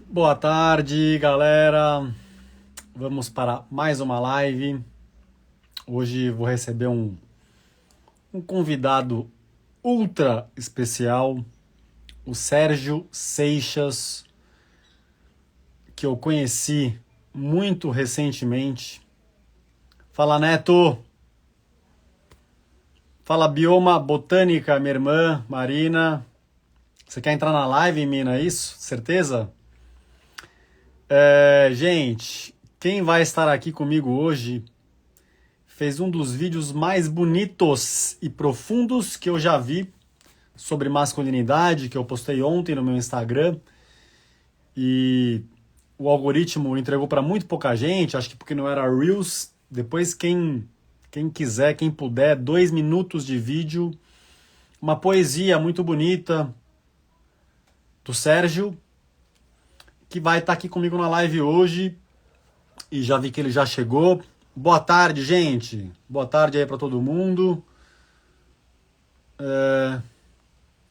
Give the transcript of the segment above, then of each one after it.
Boa tarde, galera. Vamos para mais uma live. Hoje vou receber um convidado ultra especial, o Sérgio Seixas, que eu conheci muito recentemente. Fala, Neto. Fala, Bioma Botânica, minha irmã, Marina. Você quer entrar na live, mina? É isso? Certeza? Gente, quem vai estar aqui comigo hoje fez um dos vídeos mais bonitos e profundos que eu já vi sobre masculinidade, que eu postei ontem no meu Instagram. E o algoritmo entregou para muito pouca gente, acho que porque não era Reels. Depois, quem quiser, quem puder, 2 minutos de vídeo, uma poesia muito bonita do Sérgio, que vai estar aqui comigo na live hoje. E já vi que ele já chegou. Boa tarde, gente. Boa tarde aí para todo mundo.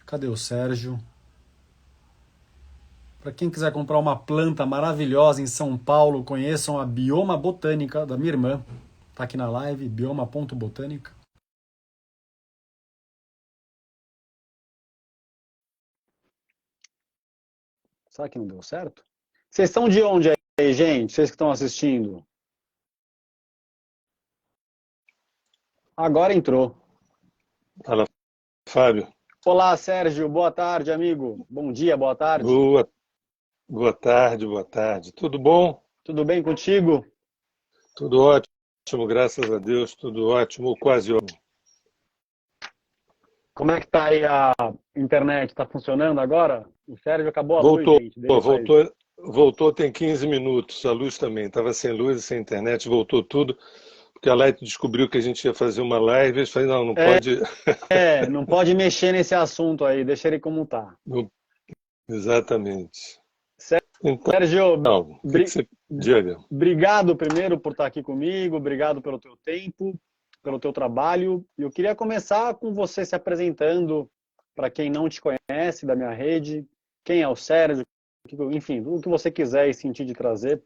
Cadê o Sérgio? Para quem quiser comprar uma planta maravilhosa em São Paulo, conheçam a Bioma Botânica da minha irmã. Tá aqui na live, bioma.botânica. Será que não deu certo? Vocês estão de onde aí, gente? Vocês que estão assistindo? Agora entrou. Fala, Fábio. Olá, Sérgio. Boa tarde, amigo. Bom dia, boa tarde. Boa, boa tarde, boa tarde. Tudo bom? Tudo bem contigo? Tudo ótimo, graças a Deus, tudo ótimo, ou quase ótimo. Como é que tá aí a internet? Tá funcionando agora? O Sérgio acabou a luz, Voltou, gente. Dele faz. voltou tem 15 minutos, a luz também. Estava sem luz e sem internet, voltou tudo, porque a Light descobriu que a gente ia fazer uma live, eu falei, não, não pode. Não pode mexer nesse assunto aí, deixa ele como tá. Não- Exatamente. Então, Sérgio, o que que você diga? obrigado primeiro por estar aqui comigo, obrigado pelo teu tempo, pelo teu trabalho. E eu queria começar com você se apresentando para quem não te conhece da minha rede, quem é o Sérgio, enfim, o que você quiser e sentir de trazer.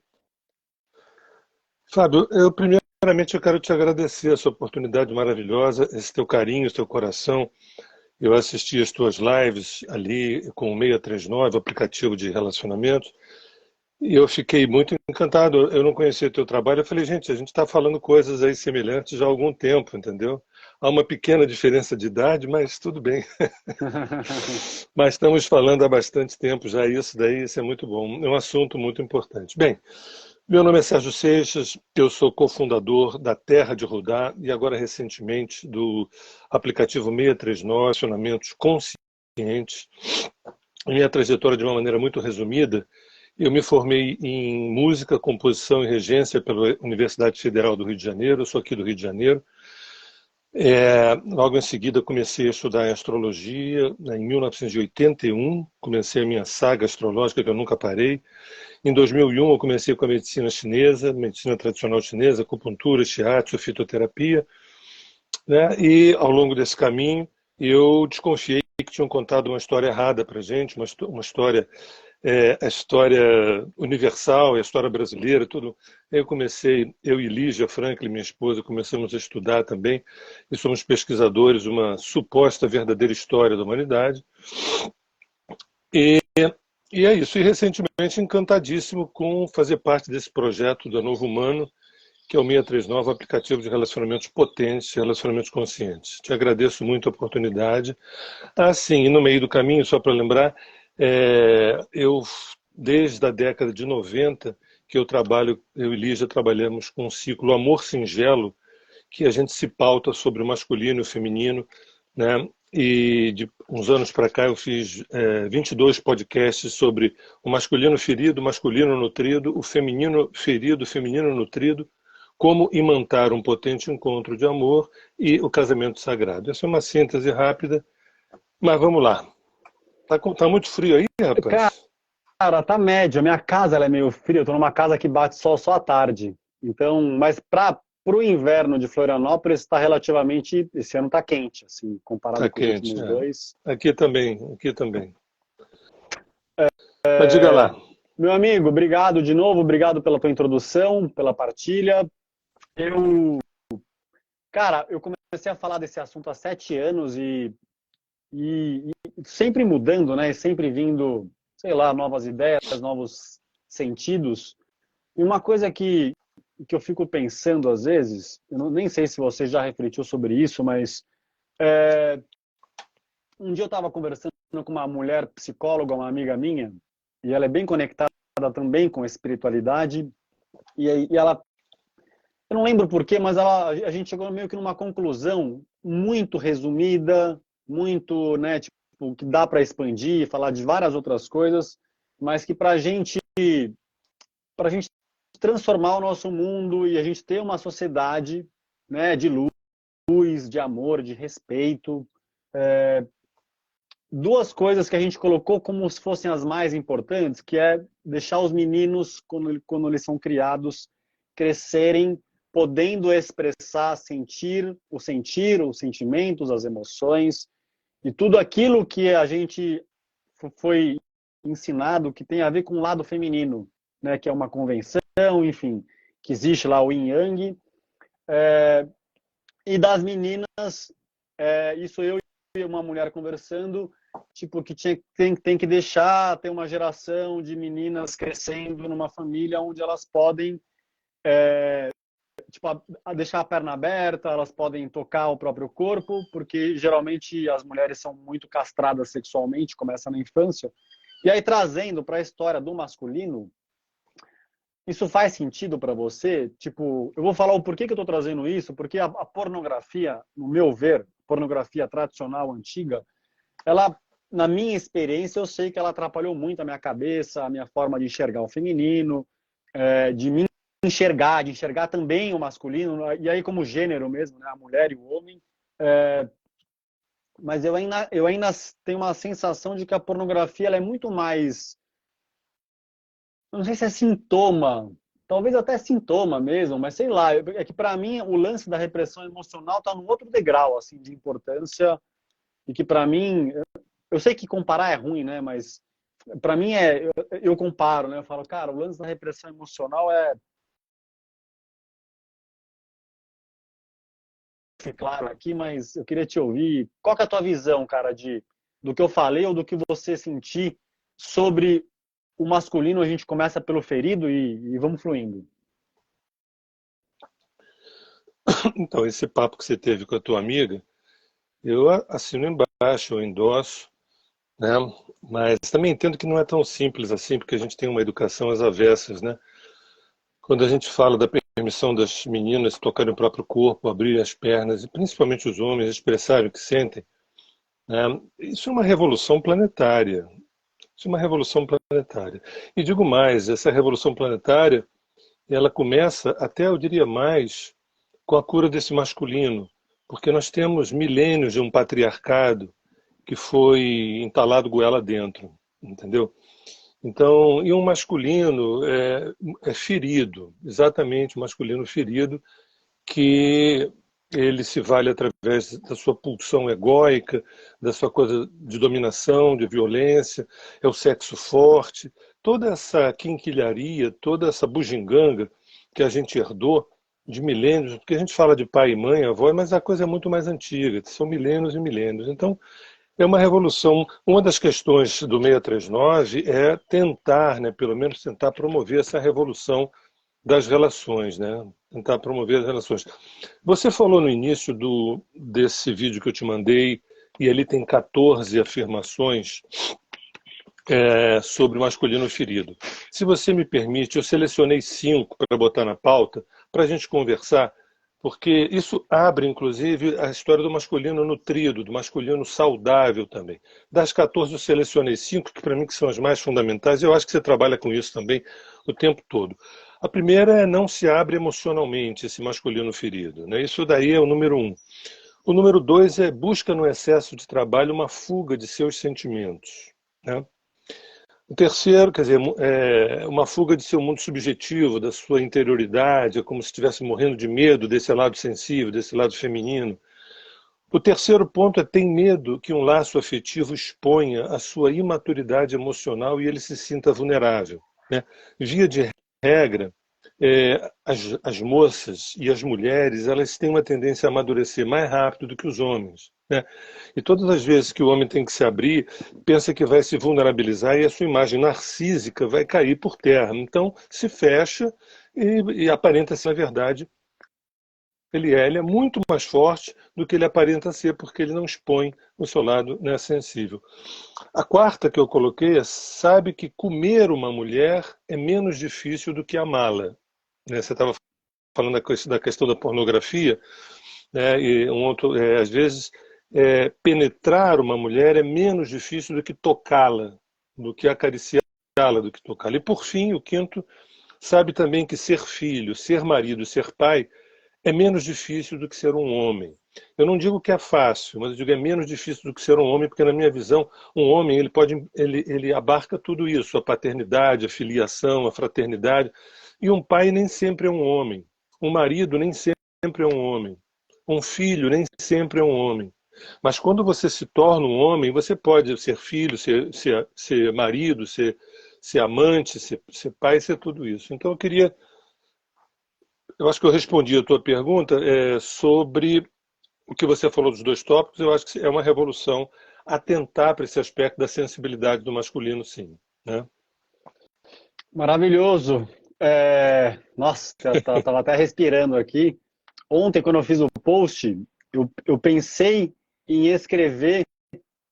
Fábio, primeiramente eu quero te agradecer essa oportunidade maravilhosa, esse teu carinho, esse teu coração. Eu assisti as tuas lives ali com o 639, aplicativo de relacionamento, e eu fiquei muito encantado. Eu não conhecia o teu trabalho. Eu falei, gente, a gente está falando coisas aí semelhantes já há algum tempo, entendeu? Há uma pequena diferença de idade, mas tudo bem. Mas estamos falando há bastante tempo já, isso daí, isso é muito bom. É um assunto muito importante. Bem, meu nome é Sérgio Seixas, eu sou cofundador da Terra de Rodar e agora recentemente do aplicativo 639, Relacionamentos Conscientes. Minha trajetória de uma maneira muito resumida, eu me formei em música, composição e regência pela Universidade Federal do Rio de Janeiro, eu sou aqui do Rio de Janeiro. Logo em seguida comecei a estudar astrologia, né, em 1981, comecei a minha saga astrológica que eu nunca parei. Em 2001 eu comecei com a medicina chinesa, medicina tradicional chinesa, acupuntura, shiatsu, fitoterapia, né? E ao longo desse caminho eu desconfiei que tinham contado uma história errada para gente, uma história, a história universal, a história brasileira, tudo. Eu comecei, eu e Lígia Franklin, minha esposa, começamos a estudar também e somos pesquisadores de uma suposta verdadeira história da humanidade. E E é isso. E recentemente encantadíssimo com fazer parte desse projeto da Novo Humano, que é o 639, aplicativo de relacionamentos potentes, relacionamentos conscientes. Te agradeço muito a oportunidade. Ah, sim, e no meio do caminho, só para lembrar, eu, desde a década de 90, que eu trabalho, eu e Lígia trabalhamos com um ciclo Amor Singelo, que a gente se pauta sobre o masculino e o feminino, né? E de uns anos para cá eu fiz 22 podcasts sobre o masculino ferido, o masculino nutrido, o feminino ferido, o feminino nutrido, como imantar um potente encontro de amor e o casamento sagrado. Essa é uma síntese rápida, mas vamos lá. Tá muito frio aí, rapaz? Cara, tá médio. A minha casa ela é meio fria. Eu tô numa casa que bate sol só à tarde. Então, mas para o inverno de Florianópolis está relativamente, esse ano tá quente, assim, comparado Tá com os quente, últimos é. dois. Aqui também, aqui também. Mas diga lá. Meu amigo, obrigado de novo, obrigado pela tua introdução, pela partilha. Eu, cara, eu comecei a falar desse assunto há 7 anos e sempre mudando, né? Sempre vindo, sei lá, novas ideias, novos sentidos. E uma coisa que eu fico pensando às vezes, nem sei se você já refletiu sobre isso, mas um dia eu estava conversando com uma mulher psicóloga, uma amiga minha, e ela é bem conectada também com a espiritualidade, e ela, eu não lembro porquê, mas a gente chegou meio que numa conclusão muito resumida, muito, né, tipo, que dá para expandir, falar de várias outras coisas, mas que para a gente transformar o nosso mundo e a gente ter uma sociedade, né, de luz, de amor, de respeito, duas coisas que a gente colocou como se fossem as mais importantes, que é deixar os meninos, quando eles são criados, crescerem podendo expressar, sentir, os sentimentos, as emoções e tudo aquilo que a gente foi ensinado que tem a ver com o lado feminino, né, que é uma convenção, enfim, que existe lá o Yin Yang, e das meninas, isso eu e uma mulher conversando, tipo, que tem que deixar ter uma geração de meninas crescendo numa família onde elas podem, tipo, deixar a perna aberta, elas podem tocar o próprio corpo, porque geralmente as mulheres são muito castradas sexualmente, começa na infância. E aí, trazendo para a história do masculino, isso faz sentido para você? Tipo, eu vou falar o porquê que eu estou trazendo isso, porque a pornografia, no meu ver, pornografia tradicional, antiga, ela, na minha experiência, eu sei que ela atrapalhou muito a minha cabeça, a minha forma de enxergar o feminino, de me enxergar, de enxergar também o masculino, e aí como gênero mesmo, né, a mulher e o homem. Mas eu ainda tenho uma sensação de que a pornografia ela é muito mais, não sei se é sintoma, talvez até sintoma mesmo, mas sei lá, é que para mim o lance da repressão emocional está num outro degrau assim de importância e que para mim, eu sei que comparar é ruim, né, mas para mim eu comparo, né, eu falo, cara, o lance da repressão emocional claro aqui, mas eu queria te ouvir. Qual que é a tua visão, cara, do que eu falei ou do que você sentir sobre o masculino? A gente começa pelo ferido e vamos fluindo. Então, esse papo que você teve com a tua amiga, eu assino embaixo, eu endosso, né? Mas também entendo que não é tão simples assim, porque a gente tem uma educação às avessas, né? Quando a gente fala da permissão das meninas tocarem o próprio corpo, abrirem as pernas, e principalmente os homens expressarem o que sentem, né? Isso é uma revolução planetária. Isso é uma revolução planetária. E digo mais, essa revolução planetária, ela começa até, eu diria mais, com a cura desse masculino, porque nós temos milênios de um patriarcado que foi entalado goela dentro, entendeu? Então, e um masculino é ferido, exatamente, um masculino ferido, que ele se vale através da sua pulsão egóica, da sua coisa de dominação, de violência, é o sexo forte, toda essa quinquilharia, toda essa bugiganga que a gente herdou de milênios, porque a gente fala de pai e mãe, avó, mas a coisa é muito mais antiga, são milênios e milênios. Então, é uma revolução. Uma das questões do 639 é tentar, né, pelo menos tentar promover essa revolução das relações, né? Tentar promover as relações. Você falou no início desse vídeo que eu te mandei, e ali tem 14 afirmações sobre o masculino ferido. Se você me permite, eu selecionei 5 para botar na pauta, para a gente conversar, porque isso abre, inclusive, a história do masculino nutrido, do masculino saudável também. Das 14 eu selecionei 5, que para mim que são as mais fundamentais, e eu acho que você trabalha com isso também o tempo todo. A primeira é não se abre emocionalmente, esse masculino ferido, né? Isso daí é o número 1. O número 2 é busca no excesso de trabalho uma fuga de seus sentimentos, né? O terceiro, quer dizer, é uma fuga de seu mundo subjetivo, da sua interioridade, é como se estivesse morrendo de medo desse lado sensível, desse lado feminino. O terceiro ponto é tem medo que um laço afetivo exponha a sua imaturidade emocional e ele se sinta vulnerável. né? Via de regra, as moças e as mulheres, elas têm uma tendência a amadurecer mais rápido do que os homens, né? E todas as vezes que o homem tem que se abrir, pensa que vai se vulnerabilizar e a sua imagem narcísica vai cair por terra. Então, se fecha e aparenta ser, na verdade, ele é muito mais forte do que ele aparenta ser, porque ele não expõe o seu lado, né, sensível. A quarta que eu coloquei é: sabe que comer uma mulher é menos difícil do que amá-la. Né? Você estava falando da questão da pornografia, né? E às vezes penetrar uma mulher é menos difícil do que tocá-la, do que acariciá-la, do que tocá-la. E por fim, o quinto, sabe também que ser filho, ser marido, ser pai é menos difícil do que ser um homem. Eu não digo que é fácil, mas eu digo é menos difícil do que ser um homem, porque na minha visão, um homem ele abarca tudo isso: a paternidade, a filiação, a fraternidade. E um pai nem sempre é um homem. Um marido nem sempre é um homem. Um filho nem sempre é um homem. Mas quando você se torna um homem, você pode ser filho, ser marido, ser amante, ser pai, ser tudo isso. Então eu acho que eu respondi a tua pergunta sobre o que você falou dos dois tópicos. Eu acho que é uma revolução atentar para esse aspecto da sensibilidade do masculino, sim, né? Maravilhoso. Nossa, estava até respirando aqui. Ontem, quando eu fiz o post, eu pensei em escrever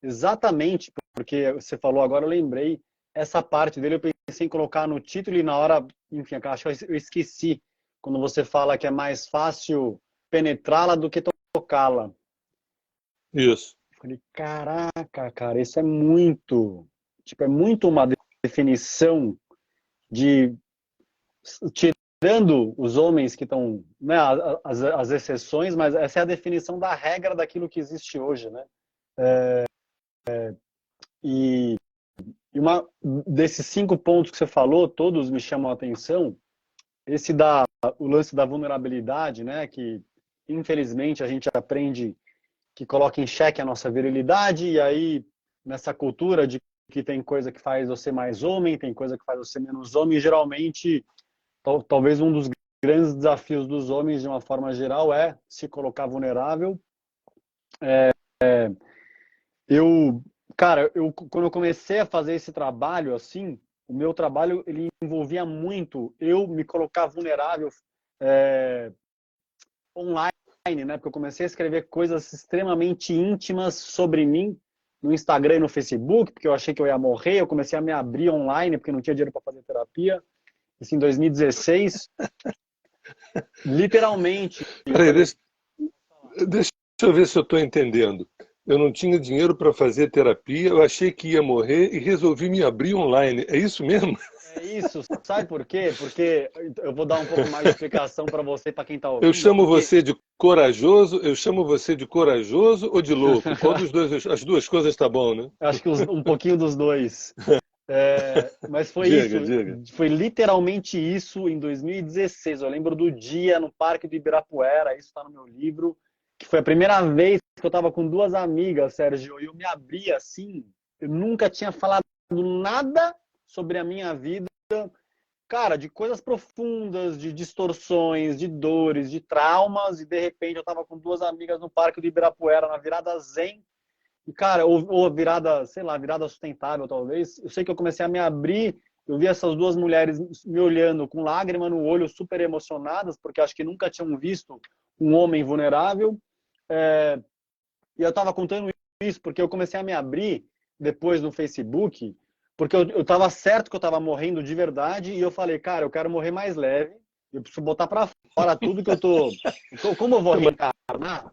exatamente, porque você falou agora, eu lembrei essa parte dele, eu pensei em colocar no título e na hora, enfim, acho que eu esqueci, quando você fala que é mais fácil penetrá-la do que tocá-la. Isso. Falei, caraca, cara, isso é muito, tipo, é muito uma definição de, tirando os homens que estão, né, as exceções, mas essa é a definição da regra daquilo que existe hoje, né? E uma desses 5 pontos que você falou, todos me chamam a atenção. O lance da vulnerabilidade, né? Que infelizmente a gente aprende que coloca em xeque a nossa virilidade, e aí nessa cultura de que tem coisa que faz você mais homem, tem coisa que faz você menos homem, geralmente, talvez um dos grandes desafios dos homens, de uma forma geral, é se colocar vulnerável. Eu, cara, quando eu comecei a fazer esse trabalho, assim, o meu trabalho, ele envolvia muito eu me colocar vulnerável online, né? Porque eu comecei a escrever coisas extremamente íntimas sobre mim no Instagram e no Facebook, porque eu achei que eu ia morrer. Eu comecei a me abrir online, porque não tinha dinheiro para fazer terapia. Isso em 2016. Literalmente. Peraí, deixa eu ver se eu estou entendendo. Eu não tinha dinheiro para fazer terapia, eu achei que ia morrer e resolvi me abrir online. É isso mesmo? É isso, sabe por quê? Porque eu vou dar um pouco mais de explicação para você, para quem está Eu ouvindo. chamo você de corajoso, eu chamo você de corajoso ou de louco? Qual dos dois, as duas coisas está bom, né? Acho que um pouquinho dos dois. Mas foi isso, Diga, diga. foi literalmente isso em 2016. Eu lembro do dia no Parque do Ibirapuera, isso está no meu livro, que foi a primeira vez que eu estava com 2 amigas, Sérgio, e eu me abri assim. Eu nunca tinha falado nada sobre a minha vida, cara, de coisas profundas, de distorções, de dores, de traumas, e de repente eu estava com 2 amigas no Parque do Ibirapuera, na virada zen. E, cara, ou virada, sei lá, virada sustentável, talvez. Eu sei que eu comecei a me abrir, eu vi essas 2 mulheres me olhando com lágrima no olho, super emocionadas, porque acho que nunca tinham visto um homem vulnerável. E eu estava contando isso porque eu comecei a me abrir depois no Facebook, porque eu estava certo que eu estava morrendo de verdade, e eu falei, cara, eu quero morrer mais leve, eu preciso botar para fora tudo que eu tô... Como eu vou reencarnar?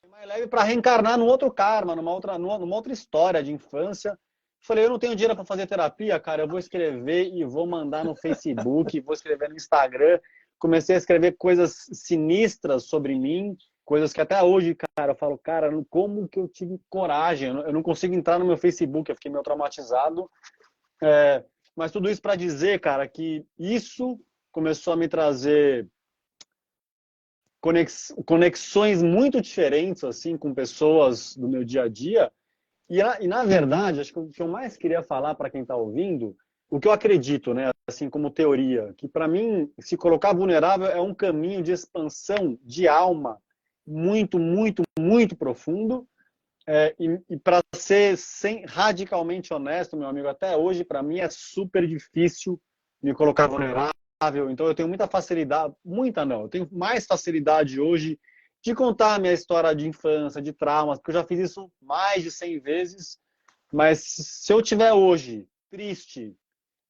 Mais leve para reencarnar num outro karma, numa outra história de infância. Falei, eu não tenho dinheiro para fazer terapia, cara, eu vou escrever e vou mandar no Facebook, vou escrever no Instagram. Comecei a escrever coisas sinistras sobre mim, coisas que até hoje, cara, eu falo, cara, como que eu tive coragem? Eu não consigo entrar no meu Facebook, eu fiquei meio traumatizado. Mas tudo isso para dizer, cara, que isso começou a me trazer conexões muito diferentes, assim, com pessoas do meu dia a dia. E na verdade, acho que o que eu mais queria falar para quem está ouvindo o que eu acredito, né, assim como teoria, que para mim se colocar vulnerável é um caminho de expansão de alma muito, muito, muito profundo. E para ser radicalmente honesto, meu amigo, até hoje para mim é super difícil me colocar vulnerável. Então eu tenho muita facilidade, muita não, eu tenho mais facilidade hoje de contar a minha história de infância, de traumas, porque eu já fiz isso mais de 100 vezes. Mas se eu tiver hoje triste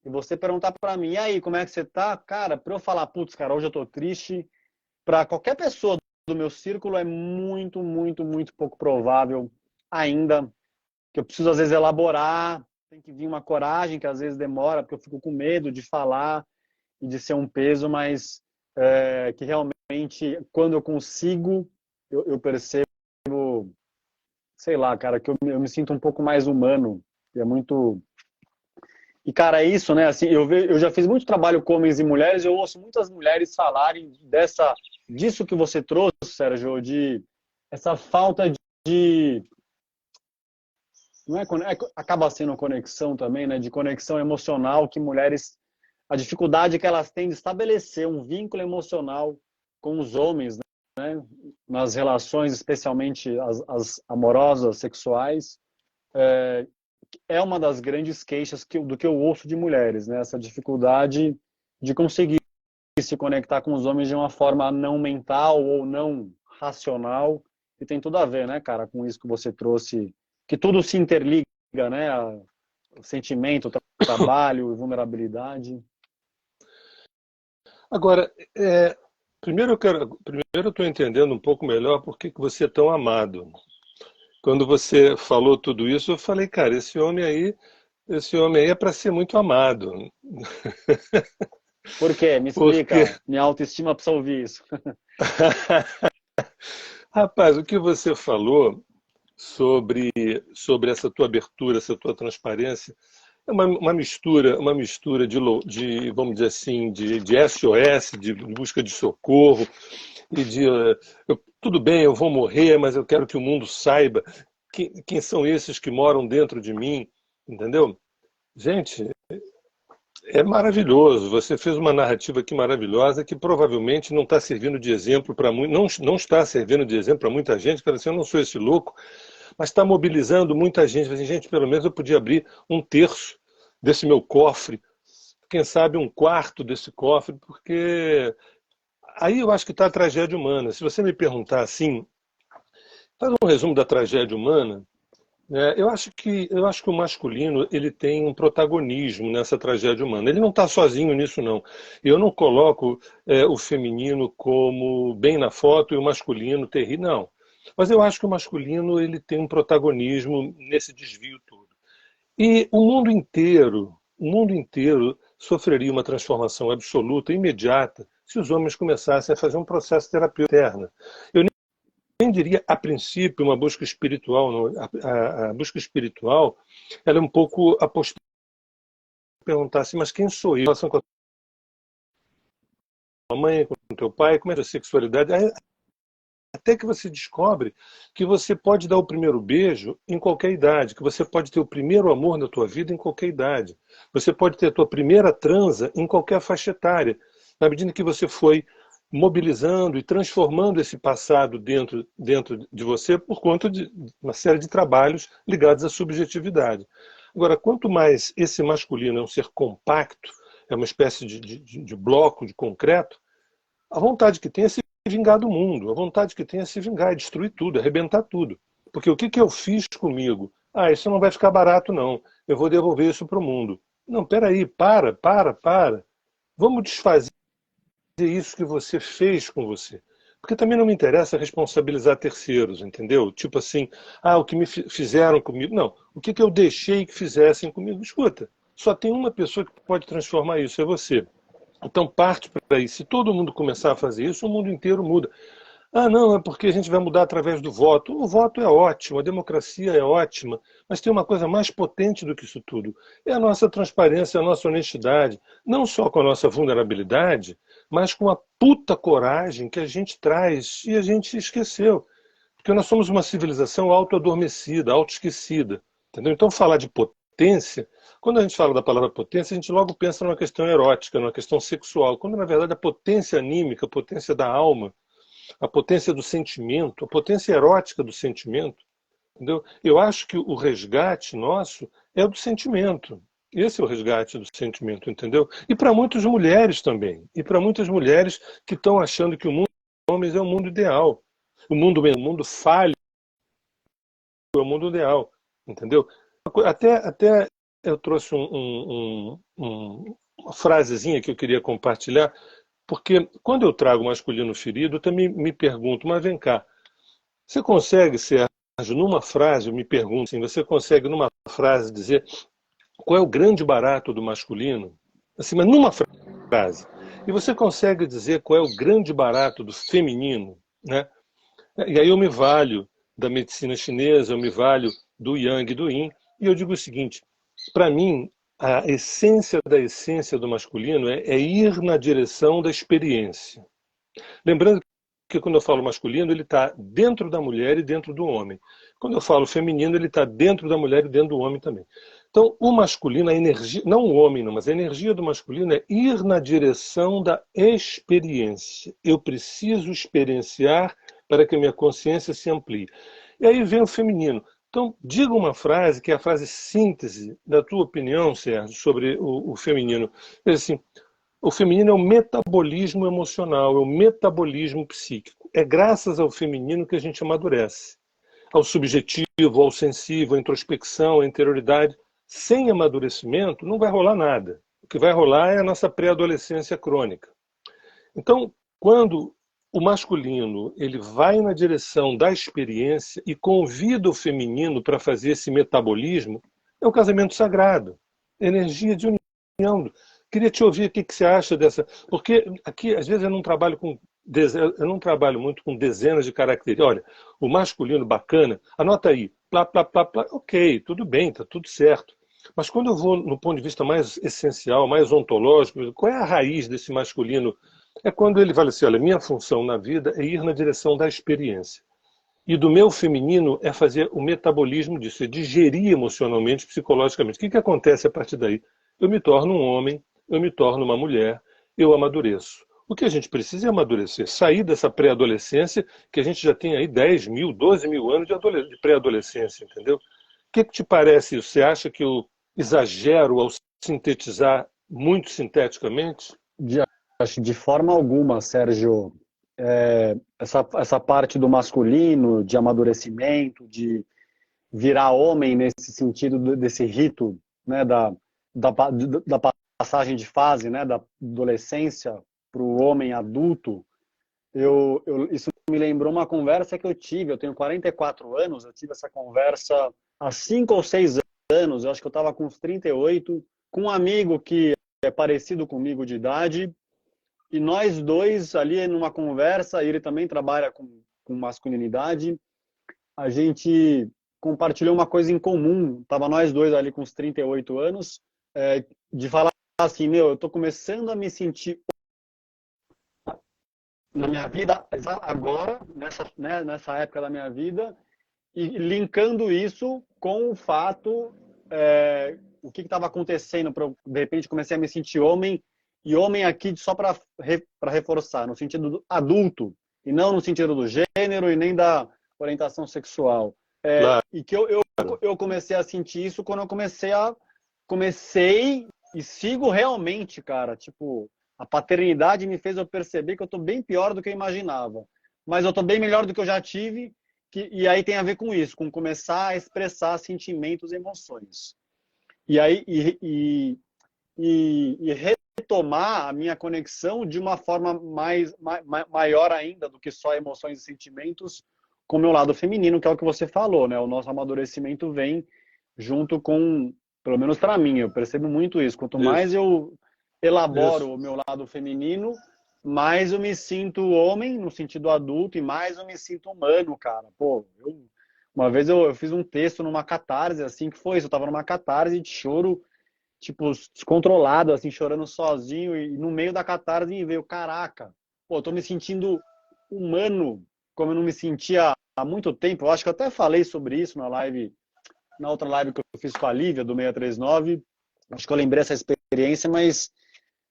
e você perguntar para mim, e aí, como é que você tá? Cara, para eu falar, putz, cara, hoje eu tô triste, para qualquer pessoa do meu círculo é muito, muito, muito pouco provável ainda, que eu preciso às vezes elaborar, tem que vir uma coragem que às vezes demora, porque eu fico com medo de falar e de ser um peso, mas que realmente, quando eu consigo, eu percebo, sei lá, cara, que eu me sinto um pouco mais humano, e é muito. E, cara, é isso, né? Assim, eu já fiz muito trabalho com homens e mulheres, eu ouço muitas mulheres falarem disso que você trouxe, Sérgio, de essa falta de não é, acaba sendo conexão também, né? De conexão emocional que mulheres, a dificuldade que elas têm de estabelecer um vínculo emocional com os homens, né? Nas relações, especialmente as amorosas, sexuais, é uma das grandes queixas do que eu ouço de mulheres, né? Essa dificuldade de conseguir se conectar com os homens de uma forma não mental ou não racional, e tem tudo a ver, né, cara, com isso que você trouxe, que tudo se interliga, né, o sentimento, o trabalho, vulnerabilidade. Agora, primeiro eu estou entendendo um pouco melhor por que que você é tão amado. Quando você falou tudo isso, eu falei, cara, esse homem aí é para ser muito amado. Por quê? Me Porque, explica. Minha autoestima precisa ouvir isso. rapaz, o que você falou sobre, sobre essa tua abertura, essa tua transparência, é uma mistura vamos dizer assim, de SOS, de busca de socorro, e tudo bem, eu vou morrer, mas eu quero que o mundo saiba quem são esses que moram dentro de mim, entendeu? Gente, é maravilhoso. Você fez uma narrativa aqui maravilhosa que provavelmente não está servindo de exemplo para não está servindo de exemplo para muita gente. Cara, assim, eu não sou esse louco, mas está mobilizando muita gente. Assim, gente, pelo menos eu podia abrir um terço desse meu cofre, quem sabe um quarto desse cofre, porque aí eu acho que está a tragédia humana. Se você me perguntar assim, faz um resumo da tragédia humana. Eu acho que o masculino ele tem um protagonismo nessa tragédia humana. Ele não está sozinho nisso, não. Eu não coloco o feminino como bem na foto e o masculino terrível, não. Mas eu acho que o masculino ele tem um protagonismo nesse desvio todo. E o mundo inteiro sofreria uma transformação absoluta, imediata, se os homens começassem a fazer um processo terapêutico interno. Eu nem diria, a princípio, uma busca espiritual. Não. A busca espiritual ela é um pouco a postura de perguntar assim, mas quem sou eu? Em relação com a tua mãe, com o teu pai, como é a sexualidade? Até que você descobre que você pode dar o primeiro beijo em qualquer idade, que você pode ter o primeiro amor na tua vida em qualquer idade. Você pode ter a tua primeira transa em qualquer faixa etária, na medida que você foi mobilizando e transformando esse passado dentro de você por conta de uma série de trabalhos ligados à subjetividade. Agora, quanto mais esse masculino é um ser compacto, é uma espécie de bloco de concreto, a vontade que tem é se vingar do mundo, a vontade que tem é se vingar, é destruir tudo, arrebentar tudo. Porque o que que eu fiz comigo? Ah, isso não vai ficar barato, não. Eu vou devolver isso para o mundo. Não, peraí, para. Vamos desfazer isso que você fez com você. Porque também não me interessa responsabilizar terceiros, entendeu? Tipo assim, o que me fizeram comigo. Não, o que que eu deixei que fizessem comigo? Escuta, só tem uma pessoa que pode transformar isso, é você. Então parte para aí. Se todo mundo começar a fazer isso, o mundo inteiro muda. Ah, não, é porque a gente vai mudar através do voto. O voto é ótimo, a democracia é ótima, mas tem uma coisa mais potente do que isso tudo. É a nossa transparência, a nossa honestidade. Não só com a nossa vulnerabilidade, mas com a puta coragem que a gente traz e a gente esqueceu. Porque nós somos uma civilização auto-adormecida, auto-esquecida. Entendeu? Então falar de potência potência, quando a gente fala da palavra potência, a gente logo pensa numa questão erótica, numa questão sexual, quando na verdade a potência anímica, a potência da alma, a potência do sentimento, a potência erótica do sentimento, entendeu? Eu acho que o resgate nosso é o do sentimento. Esse é o resgate do sentimento, entendeu? E para muitas mulheres também. E para muitas mulheres que estão achando que o mundo dos homens é o mundo ideal. O mundo falho é o mundo ideal, entendeu? Até eu trouxe uma frasezinha que eu queria compartilhar, porque quando eu trago o masculino ferido, eu também me pergunto, mas vem cá, você consegue, Sérgio, numa frase, eu me pergunto assim, você consegue numa frase dizer qual é o grande barato do masculino? Assim, mas numa frase. E você consegue dizer qual é o grande barato do feminino, né? E aí eu me valho da medicina chinesa, eu me valho do Yang e do Yin, e eu digo o seguinte, para mim, a essência da essência do masculino é ir na direção da experiência. Lembrando que quando eu falo masculino, ele está dentro da mulher e dentro do homem. Quando eu falo feminino, ele está dentro da mulher e dentro do homem também. Então, o masculino, a energia, não o homem, não, mas a energia do masculino é ir na direção da experiência. Eu preciso experienciar para que a minha consciência se amplie. E aí vem o feminino. Então, diga uma frase, que é a frase síntese da tua opinião, Sérgio, sobre o feminino. É assim, o feminino é o metabolismo emocional, é o metabolismo psíquico. É graças ao feminino que a gente amadurece. Ao subjetivo, ao sensível, à introspecção, à interioridade. Sem amadurecimento, não vai rolar nada. O que vai rolar é a nossa pré-adolescência crônica. Então, quando o masculino ele vai na direção da experiência e convida o feminino para fazer esse metabolismo, é um casamento sagrado. Energia de união. Queria te ouvir o que você acha dessa. Porque aqui, às vezes, eu não trabalho muito com dezenas de características. Olha, o masculino bacana, anota aí, plá, plá, plá, plá. Ok, tudo bem, está tudo certo. Mas quando eu vou no ponto de vista mais essencial, mais ontológico, qual é a raiz desse masculino? É quando ele fala assim, olha, minha função na vida é ir na direção da experiência. E do meu feminino é fazer o metabolismo disso, é digerir emocionalmente, psicologicamente. O que acontece a partir daí? Eu me torno um homem, eu me torno uma mulher, eu amadureço. O que a gente precisa é amadurecer, sair dessa pré-adolescência, que a gente já tem aí 10 mil, 12 mil anos de pré-adolescência, entendeu? O que te parece isso? Você acha que eu exagero ao sintetizar muito sinteticamente? De, acho de forma alguma, Sérgio, essa parte do masculino, de amadurecimento, de virar homem nesse sentido desse rito, né, da passagem de fase, né, da adolescência para o homem adulto, isso me lembrou uma conversa que eu tive. Eu tenho 44 anos, eu tive essa conversa há 5 ou 6 anos, eu acho que eu estava com uns 38, com um amigo que é parecido comigo de idade, e nós dois ali numa conversa, ele também trabalha com masculinidade, a gente compartilhou uma coisa em comum, tava nós dois ali com uns 38 anos, de falar assim, meu, eu tô começando a me sentir na minha vida agora, nessa época da minha vida, e linkando isso com o fato, o que estava acontecendo, de repente comecei a me sentir homem, e homem aqui só para reforçar, no sentido adulto, e não no sentido do gênero e nem da orientação sexual. Claro. E que eu comecei a sentir isso quando eu comecei e sigo realmente, cara, tipo, a paternidade me fez eu perceber que eu tô bem pior do que eu imaginava, mas eu tô bem melhor do que eu já tive, e aí tem a ver com isso, com começar a expressar sentimentos e emoções. E aí e retomar a minha conexão de uma forma maior ainda do que só emoções e sentimentos, com o meu lado feminino, que é o que você falou, né? O nosso amadurecimento vem junto com, pelo menos para mim, eu percebo muito isso. Quanto mais eu elaboro o meu lado feminino, mais eu me sinto homem, no sentido adulto, e mais eu me sinto humano, cara. Pô, uma vez eu fiz um texto numa catarse, assim, que foi isso. Eu tava numa catarse de choro, tipo, descontrolado, assim, chorando sozinho, e no meio da catarse me veio, caraca, pô, eu tô me sentindo humano, como eu não me sentia há muito tempo. Eu acho que eu até falei sobre isso na live na outra live que eu fiz com a Lívia, do 639, acho que eu lembrei essa experiência, mas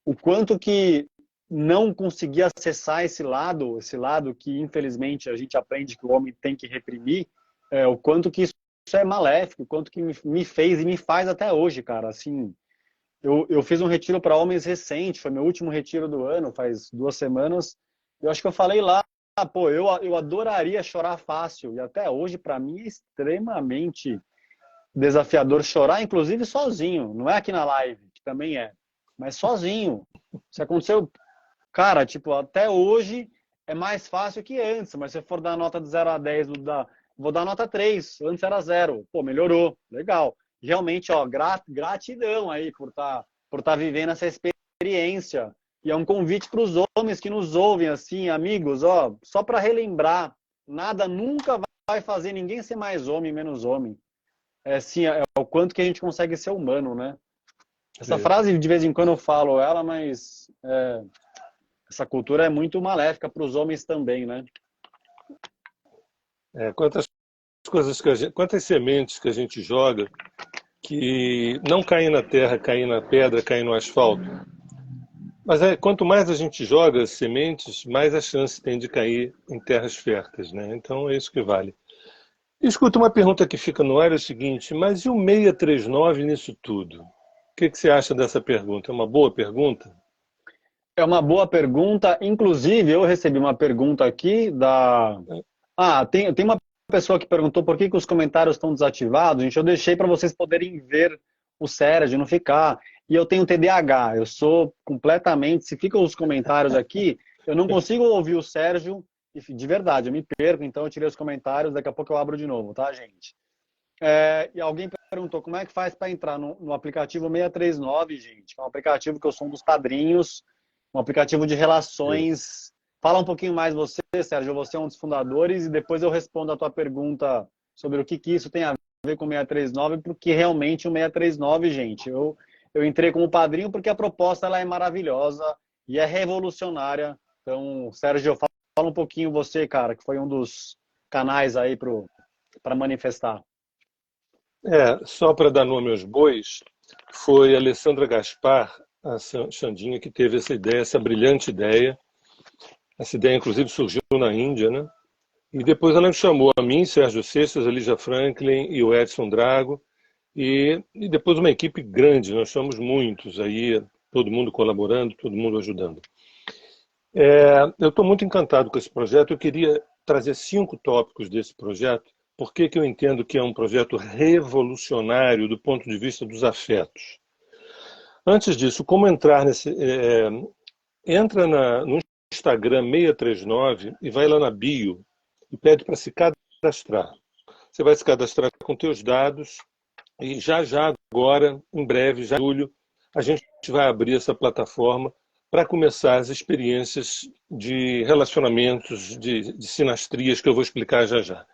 o quanto que não conseguir acessar esse lado que infelizmente a gente aprende que o homem tem que reprimir, o quanto que isso é maléfico, o quanto que me fez e me faz até hoje, cara. Assim, eu fiz um retiro para homens recente, foi meu último retiro do ano, faz 2 semanas. Eu acho que eu falei lá, pô, eu adoraria chorar fácil, e até hoje para mim é extremamente desafiador chorar, inclusive sozinho, não é aqui na live, que também é, mas sozinho. Se aconteceu, cara, tipo, até hoje é mais fácil que antes, mas se eu for dar nota de 0 a 10, vou dar nota 3, antes era 0. Pô, melhorou, legal. Realmente, ó, gratidão aí por tá vivendo essa experiência. E é um convite para os homens que nos ouvem, assim, amigos, ó, só para relembrar, nada nunca vai fazer ninguém ser mais homem, menos homem. É, sim, é o quanto que a gente consegue ser humano, né? Essa É. frase, de vez em quando eu falo ela, mas essa cultura é muito maléfica para os homens também, né? Quantas coisas quantas sementes que a gente joga que não caem na terra, caem na pedra, caem no asfalto. Mas quanto mais a gente joga as sementes, mais a chance tem de cair em terras férteis, né? Então é isso que vale. Escuta, uma pergunta que fica no ar é o seguinte, mas e o 639 nisso tudo? O que você acha dessa pergunta? É uma boa pergunta? É uma boa pergunta. Inclusive, eu recebi uma pergunta aqui da. Ah, tem uma pessoa que perguntou por que os comentários estão desativados. Gente, eu deixei para vocês poderem ver o Sérgio, não ficar. E eu tenho TDAH, eu sou completamente. Se ficam os comentários aqui, eu não consigo ouvir o Sérgio, e de verdade, eu me perco, então eu tirei os comentários, daqui a pouco eu abro de novo, tá, gente? E alguém perguntou como é que faz para entrar no aplicativo 639, gente. É um aplicativo que eu sou um dos padrinhos, um aplicativo de relações. Fala um pouquinho mais você, Sérgio. Você é um dos fundadores e depois eu respondo a tua pergunta sobre o que isso tem a ver com o 639, porque realmente o 639, gente, eu entrei como padrinho porque a proposta ela é maravilhosa e é revolucionária. Então, Sérgio, fala um pouquinho você, cara, que foi um dos canais aí para manifestar. Só para dar nome aos bois, foi a Alessandra Gaspar, a Xandinha, que teve essa ideia, essa brilhante ideia. Essa ideia, inclusive, surgiu na Índia, né? E depois ela me chamou a mim, Sérgio Seixas, a Lígia Franklin e o Edson Drago, e depois uma equipe grande, nós somos muitos aí, todo mundo colaborando, todo mundo ajudando. Eu estou muito encantado com esse projeto, eu queria trazer 5 tópicos desse projeto, porque que eu entendo que é um projeto revolucionário do ponto de vista dos afetos. Antes disso, como entrar nesse... entra no Instagram 639 e vai lá na bio e pede para se cadastrar. Você vai se cadastrar com teus dados e já agora, em breve, já em julho, a gente vai abrir essa plataforma para começar as experiências de relacionamentos, de sinastrias que eu vou explicar já.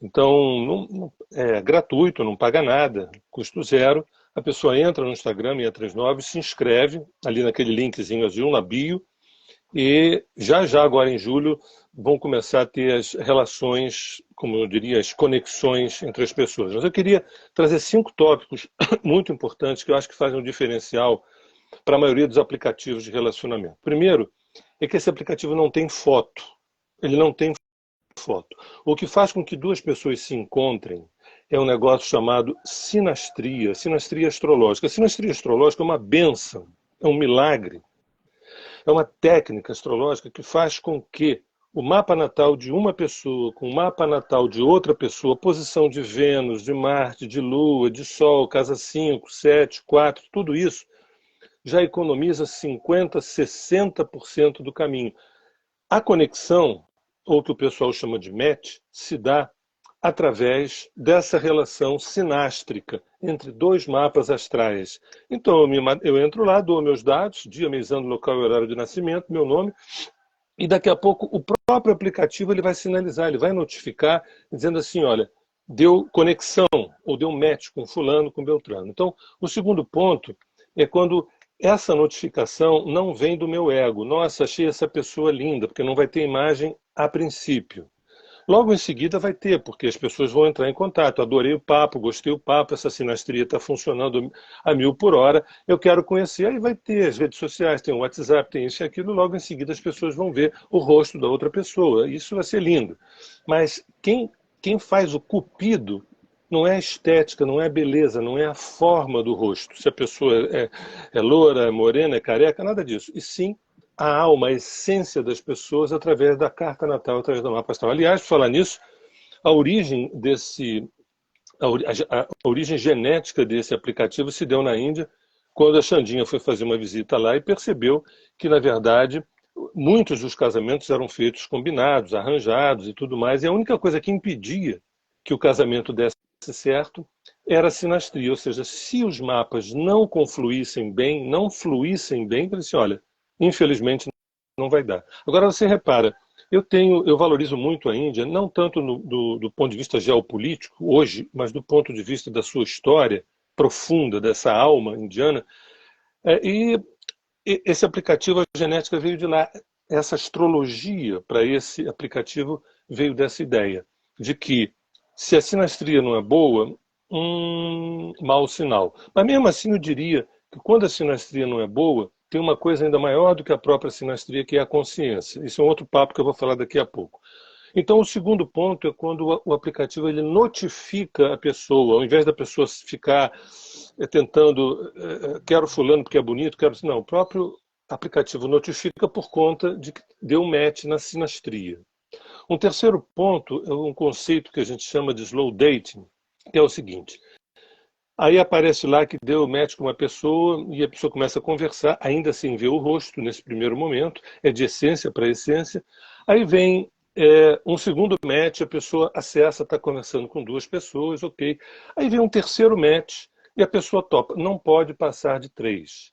Então, é gratuito, não paga nada, custo zero. A pessoa entra no Instagram 639, se inscreve ali naquele linkzinho azul na bio e já agora em julho vão começar a ter as relações, como eu diria, as conexões entre as pessoas. Mas eu queria trazer 5 tópicos muito importantes que eu acho que fazem um diferencial para a maioria dos aplicativos de relacionamento. Primeiro, é que esse aplicativo não tem foto. Ele não tem foto. O que faz com que 2 pessoas se encontrem é um negócio chamado sinastria, sinastria astrológica. A sinastria astrológica é uma bênção, é um milagre. É uma técnica astrológica que faz com que o mapa natal de uma pessoa com o mapa natal de outra pessoa, posição de Vênus, de Marte, de Lua, de Sol, casa 5, 7, 4, tudo isso já economiza 50%, 60% do caminho. A conexão, ou que o pessoal chama de match, se dá através dessa relação sinástrica entre 2 mapas astrais. Então eu entro lá, dou meus dados, dia, mês, ano, local e horário de nascimento, meu nome, e daqui a pouco o próprio aplicativo ele vai sinalizar, ele vai notificar, dizendo assim, olha, deu conexão ou deu match com fulano, com Beltrano. Então, o segundo ponto é quando essa notificação não vem do meu ego. Nossa, achei essa pessoa linda, porque não vai ter imagem a princípio. Logo em seguida vai ter, porque as pessoas vão entrar em contato. Adorei o papo, gostei do papo, essa sinastria está funcionando a 1000 por hora, eu quero conhecer. Aí vai ter as redes sociais, tem o WhatsApp, tem isso e aquilo. Logo em seguida as pessoas vão ver o rosto da outra pessoa. Isso vai ser lindo. Mas quem faz o cupido não é a estética, não é a beleza, não é a forma do rosto. Se a pessoa é loura, é morena, é careca, nada disso. E sim a alma, a essência das pessoas através da carta natal, através do mapa astral. Aliás, por falar nisso, a origem a origem genética desse aplicativo se deu na Índia, quando a Xandinha foi fazer uma visita lá e percebeu que, na verdade, muitos dos casamentos eram feitos combinados, arranjados e tudo mais, e a única coisa que impedia que o casamento desse certo era a sinastria, ou seja, se os mapas não confluíssem bem, não fluíssem bem, ele disse, olha, infelizmente não vai dar. Agora você repara, eu valorizo muito a Índia, não tanto do ponto de vista geopolítico hoje, mas do ponto de vista da sua história profunda, dessa alma indiana. E esse aplicativo, a genética veio de lá. Essa astrologia para esse aplicativo veio dessa ideia de que se a sinastria não é boa, mau sinal. Mas mesmo assim eu diria que quando a sinastria não é boa, tem uma coisa ainda maior do que a própria sinastria, que é a consciência. Isso é um outro papo que eu vou falar daqui a pouco. Então, o segundo ponto é quando o aplicativo ele notifica a pessoa, ao invés da pessoa ficar tentando, quero fulano porque é bonito, quero... Não, o próprio aplicativo notifica por conta de que deu match na sinastria. Um terceiro ponto é um conceito que a gente chama de slow dating, que é o seguinte: aí aparece lá que deu match com uma pessoa e a pessoa começa a conversar, ainda sem ver o rosto nesse primeiro momento, é de essência para essência. Aí vem um segundo match, a pessoa acessa, está conversando com duas pessoas, ok. Aí vem um terceiro match e a pessoa topa. Não pode passar de 3.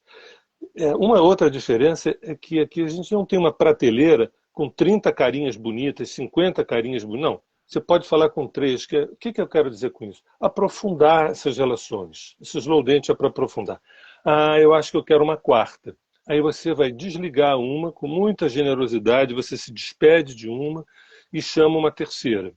Uma outra diferença é que aqui a gente não tem uma prateleira com 30 carinhas bonitas, 50 carinhas bonitas. Não. Você pode falar com 3. O que eu quero dizer com isso? Aprofundar essas relações. Esse slow date é para aprofundar. Ah, eu acho que eu quero uma quarta. Aí você vai desligar uma com muita generosidade, você se despede de uma e chama uma terceira.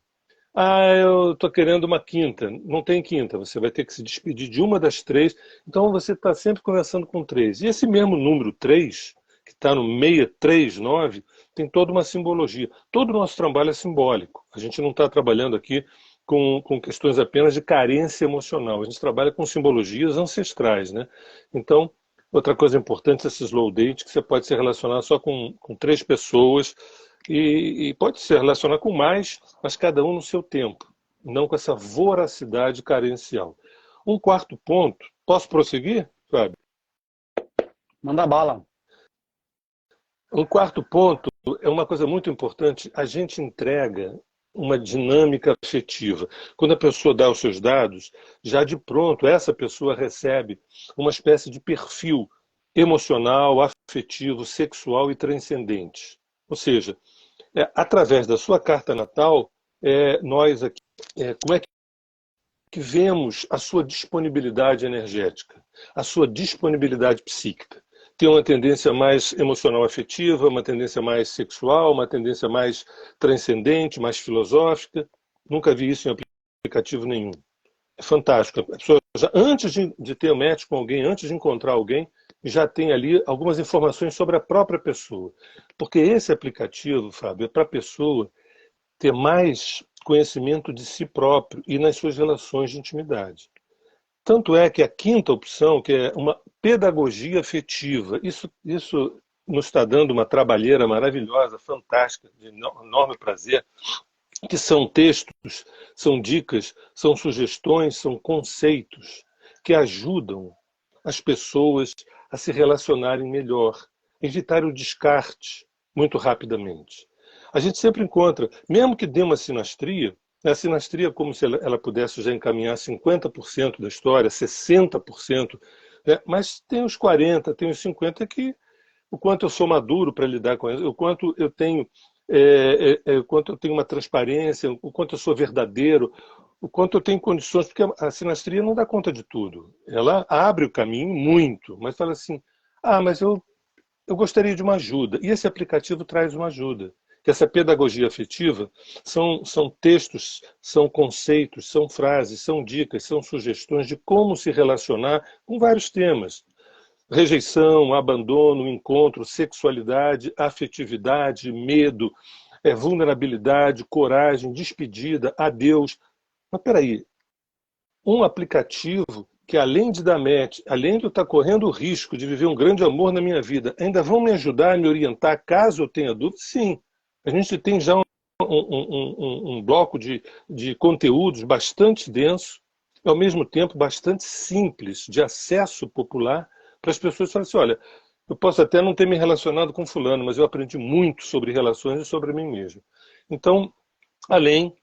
Ah, eu estou querendo uma quinta. Não tem quinta, você vai ter que se despedir de uma das 3. Então você está sempre conversando com 3. E esse mesmo número 3, que está no 639, tem toda uma simbologia. Todo o nosso trabalho é simbólico. A gente não está trabalhando aqui com questões apenas de carência emocional. A gente trabalha com simbologias ancestrais, né? Então, outra coisa importante é esse slow date, que você pode se relacionar só com 3 pessoas e pode se relacionar com mais, mas cada um no seu tempo, não com essa voracidade carencial. Um quarto ponto, posso prosseguir, Fábio? Manda bala. Um quarto ponto é uma coisa muito importante, a gente entrega uma dinâmica afetiva. Quando a pessoa dá os seus dados, já de pronto essa pessoa recebe uma espécie de perfil emocional, afetivo, sexual e transcendente. Ou seja, através da sua carta natal, nós aqui, como é que vemos a sua disponibilidade energética, a sua disponibilidade psíquica? Tem uma tendência mais emocional afetiva, uma tendência mais sexual, uma tendência mais transcendente, mais filosófica. Nunca vi isso em aplicativo nenhum. É fantástico. A pessoa, antes de ter match com alguém, antes de encontrar alguém, já tem ali algumas informações sobre a própria pessoa. Porque esse aplicativo, Fábio, é para a pessoa ter mais conhecimento de si próprio e nas suas relações de intimidade. Tanto é que a quinta opção, que é uma pedagogia afetiva, isso nos está dando uma trabalheira maravilhosa, fantástica, de enorme prazer, que são textos, são dicas, são sugestões, são conceitos que ajudam as pessoas a se relacionarem melhor, evitar o descarte muito rapidamente. A gente sempre encontra, mesmo que dê uma sinastria, a sinastria é como se ela pudesse já encaminhar 50% da história, 60%, né? Mas tem os 40%, tem os 50% que o quanto eu sou maduro para lidar com isso, o quanto eu tenho o quanto eu tenho uma transparência, o quanto eu sou verdadeiro, o quanto eu tenho condições, porque a sinastria não dá conta de tudo. Ela abre o caminho muito, mas fala assim, mas eu gostaria de uma ajuda. E esse aplicativo traz uma ajuda, que essa pedagogia afetiva são textos, são conceitos, são frases, são dicas, são sugestões de como se relacionar com vários temas. Rejeição, abandono, encontro, sexualidade, afetividade, medo, vulnerabilidade, coragem, despedida, adeus. Mas peraí, um aplicativo que além de dar match, além de eu estar correndo o risco de viver um grande amor na minha vida, ainda vão me ajudar a me orientar caso eu tenha dúvida? Sim. A gente tem já um bloco de conteúdos bastante denso, e ao mesmo tempo bastante simples, de acesso popular, para as pessoas falarem assim, olha, eu posso até não ter me relacionado com fulano, mas eu aprendi muito sobre relações e sobre mim mesmo. Então, além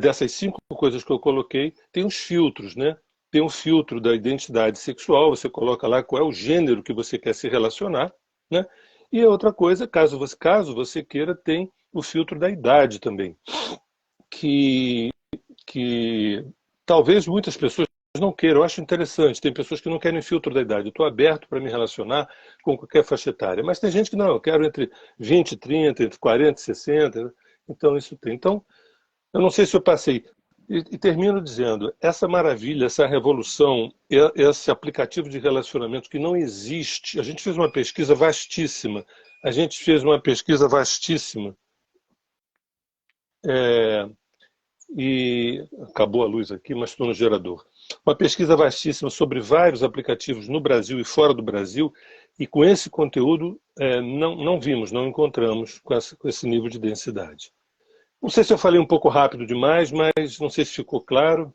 dessas 5 coisas que eu coloquei, tem os filtros, né? Tem um filtro da identidade sexual, você coloca lá qual é o gênero que você quer se relacionar, né? E a outra coisa, caso você queira, tem o filtro da idade também, que talvez muitas pessoas não queiram. Eu acho interessante, tem pessoas que não querem filtro da idade. Eu estou aberto para me relacionar com qualquer faixa etária, mas tem gente que não, eu quero entre 20 e 30, entre 40 e 60, então isso tem. Então, eu não sei se eu passei. E termino dizendo, essa maravilha, essa revolução, esse aplicativo de relacionamento que não existe. A gente fez uma pesquisa vastíssima. E acabou a luz aqui, mas estou no gerador. Uma pesquisa vastíssima sobre vários aplicativos no Brasil e fora do Brasil, e com esse conteúdo não encontramos com esse nível de densidade. Não sei se eu falei um pouco rápido demais, mas não sei se ficou claro.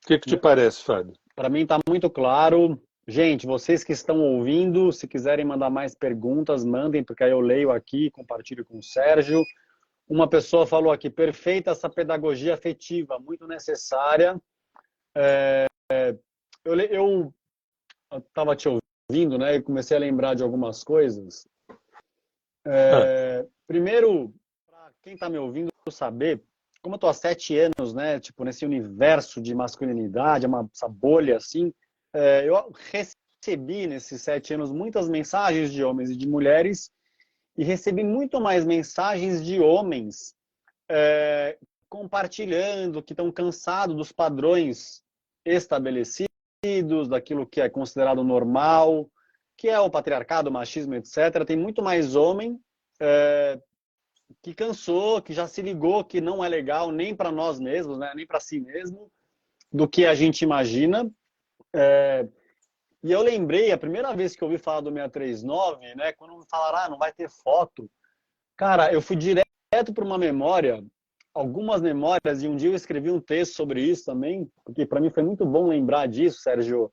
O que te parece, Fábio? Para mim está muito claro. Gente, vocês que estão ouvindo, se quiserem mandar mais perguntas, mandem, porque aí eu leio aqui e compartilho com o Sérgio. Uma pessoa falou aqui, perfeita essa pedagogia afetiva, muito necessária. Eu estava te ouvindo, né, e comecei a lembrar de algumas coisas. Primeiro, para quem está me ouvindo saber, como eu estou há 7 anos, né, tipo, nesse universo de masculinidade, essa bolha assim, eu recebi nesses 7 anos muitas mensagens de homens e de mulheres, e recebi muito mais mensagens de homens compartilhando que estão cansados dos padrões estabelecidos, daquilo que é considerado normal, que é o patriarcado, o machismo, etc. Tem muito mais homem que cansou, que já se ligou que não é legal nem para nós mesmos, né? Nem para si mesmo, do que a gente imagina. E eu lembrei, a primeira vez que eu ouvi falar do 639, né? Quando me falaram, não vai ter foto. Cara, eu fui direto para uma memória, algumas memórias, e um dia eu escrevi um texto sobre isso também, porque para mim foi muito bom lembrar disso, Sérgio,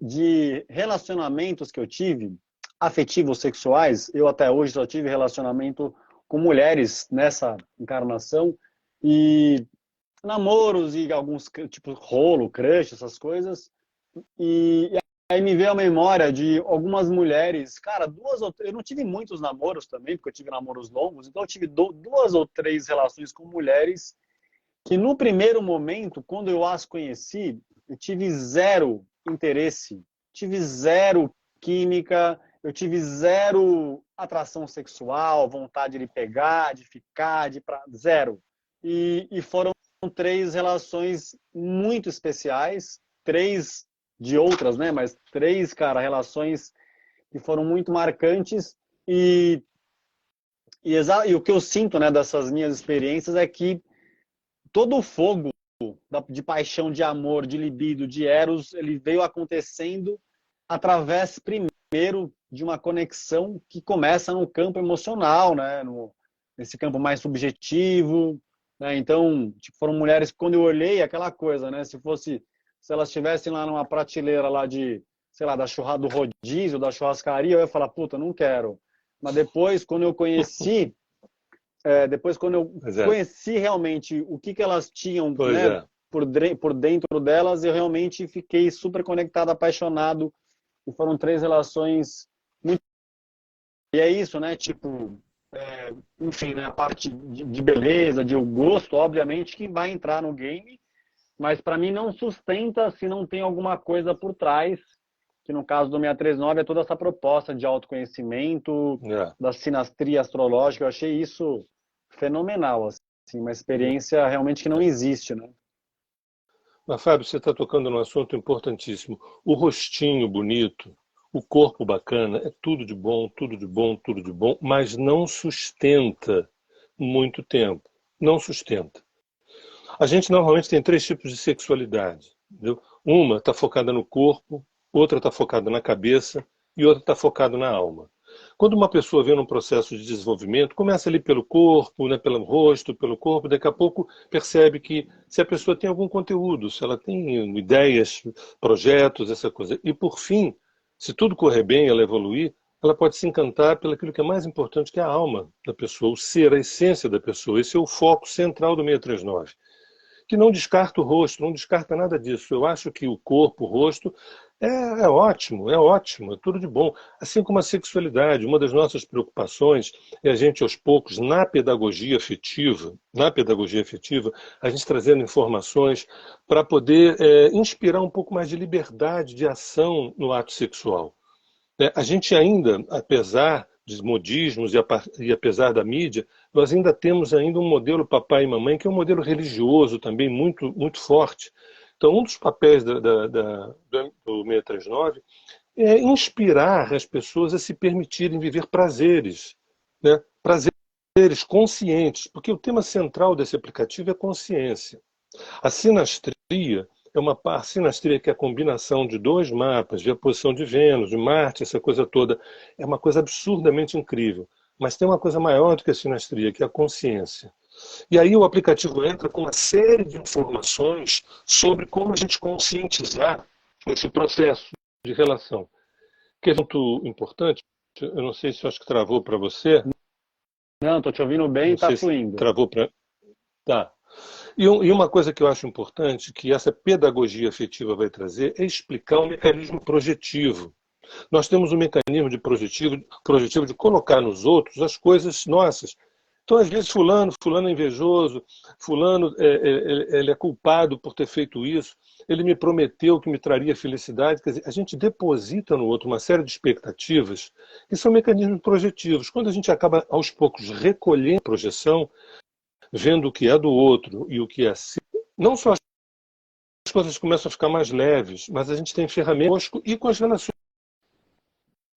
de relacionamentos que eu tive, afetivos, sexuais. Eu até hoje só tive relacionamento com mulheres nessa encarnação, e namoros e alguns, tipo, rolo, crush, essas coisas. E aí me veio a memória de algumas mulheres, cara, eu não tive muitos namoros também, porque eu tive namoros longos, então eu tive 2 ou 3 relações com mulheres que no primeiro momento, quando eu as conheci, eu tive zero interesse, tive zero química, eu tive zero atração sexual, vontade de pegar, de ficar, zero. E foram 3 relações muito especiais, 3 de outras, né? Mas 3, cara, relações que foram muito marcantes, e o que eu sinto, né, dessas minhas experiências é que todo o fogo de paixão, de amor, de libido, de eros, ele veio acontecendo através, primeiro, de uma conexão que começa no campo emocional, né? Nesse campo mais subjetivo, né? Então, tipo, foram mulheres que, quando eu olhei, aquela coisa, né? Se elas estivessem lá numa prateleira lá de, sei lá, do rodízio, da churrascaria, eu ia falar, puta, não quero. Mas depois, quando eu conheci realmente o que elas tinham, né, por dentro delas, eu realmente fiquei super conectado, apaixonado, e foram 3 relações muito... E é isso, né, tipo, enfim, né, a parte de beleza, de gosto, obviamente, que vai entrar no game, mas para mim não sustenta se não tem alguma coisa por trás que no caso do 639 é toda essa proposta de autoconhecimento, É. da sinastria astrológica. Eu achei isso fenomenal, assim, uma experiência realmente que não existe, né? Mas, Fábio, você está tocando num assunto importantíssimo. O rostinho bonito, o corpo bacana, é tudo de bom, tudo de bom, tudo de bom, mas não sustenta muito tempo. Não sustenta. A gente normalmente tem três tipos de sexualidade. Entendeu? Uma está focada no corpo, outra está focada na cabeça e outra está focada na alma. Quando uma pessoa vem num processo de desenvolvimento, começa ali pelo corpo, né, pelo rosto, pelo corpo, daqui a pouco percebe que se a pessoa tem algum conteúdo, se ela tem ideias, projetos, essa coisa. E por fim, se tudo correr bem, ela evoluir, ela pode se encantar pelo que é mais importante, que é a alma da pessoa, o ser, a essência da pessoa. Esse é o foco central do 639, que não descarta o rosto, não descarta nada disso. Eu acho que o corpo, o rosto, é ótimo, é tudo de bom. Assim como a sexualidade, uma das nossas preocupações é a gente, aos poucos, na pedagogia afetiva, a gente trazendo informações para poder inspirar um pouco mais de liberdade de ação no ato sexual. A gente ainda, apesar dos modismos e apesar da mídia, nós ainda temos ainda um modelo papai e mamãe, que é um modelo religioso também muito, muito forte. Então, um dos papéis do 639 é inspirar as pessoas a se permitirem viver prazeres, né? Prazeres conscientes, porque o tema central desse aplicativo é consciência. A sinastria a sinastria, que é a combinação de dois mapas, de a posição de Vênus, de Marte, essa coisa toda, é uma coisa absurdamente incrível. Mas tem uma coisa maior do que a sinastria, que é a consciência. E aí o aplicativo entra com uma série de informações sobre como a gente conscientizar esse processo de relação. Que é muito importante, eu não sei se eu acho que travou para você. Não, estou te ouvindo bem e Não está sei se fluindo. travou para... Tá. E uma coisa que eu acho importante, que essa pedagogia afetiva vai trazer, é explicar o mecanismo projetivo. Nós temos um mecanismo de projetivo de colocar nos outros as coisas nossas. Então, às vezes, fulano é invejoso, fulano ele é culpado por ter feito isso, ele me prometeu que me traria felicidade. Quer dizer, a gente deposita no outro uma série de expectativas que são mecanismos projetivos. Quando a gente acaba, aos poucos, recolhendo a projeção, vendo o que é do outro e o que é seu, não só as coisas começam a ficar mais leves, mas a gente tem ferramentas e com as relações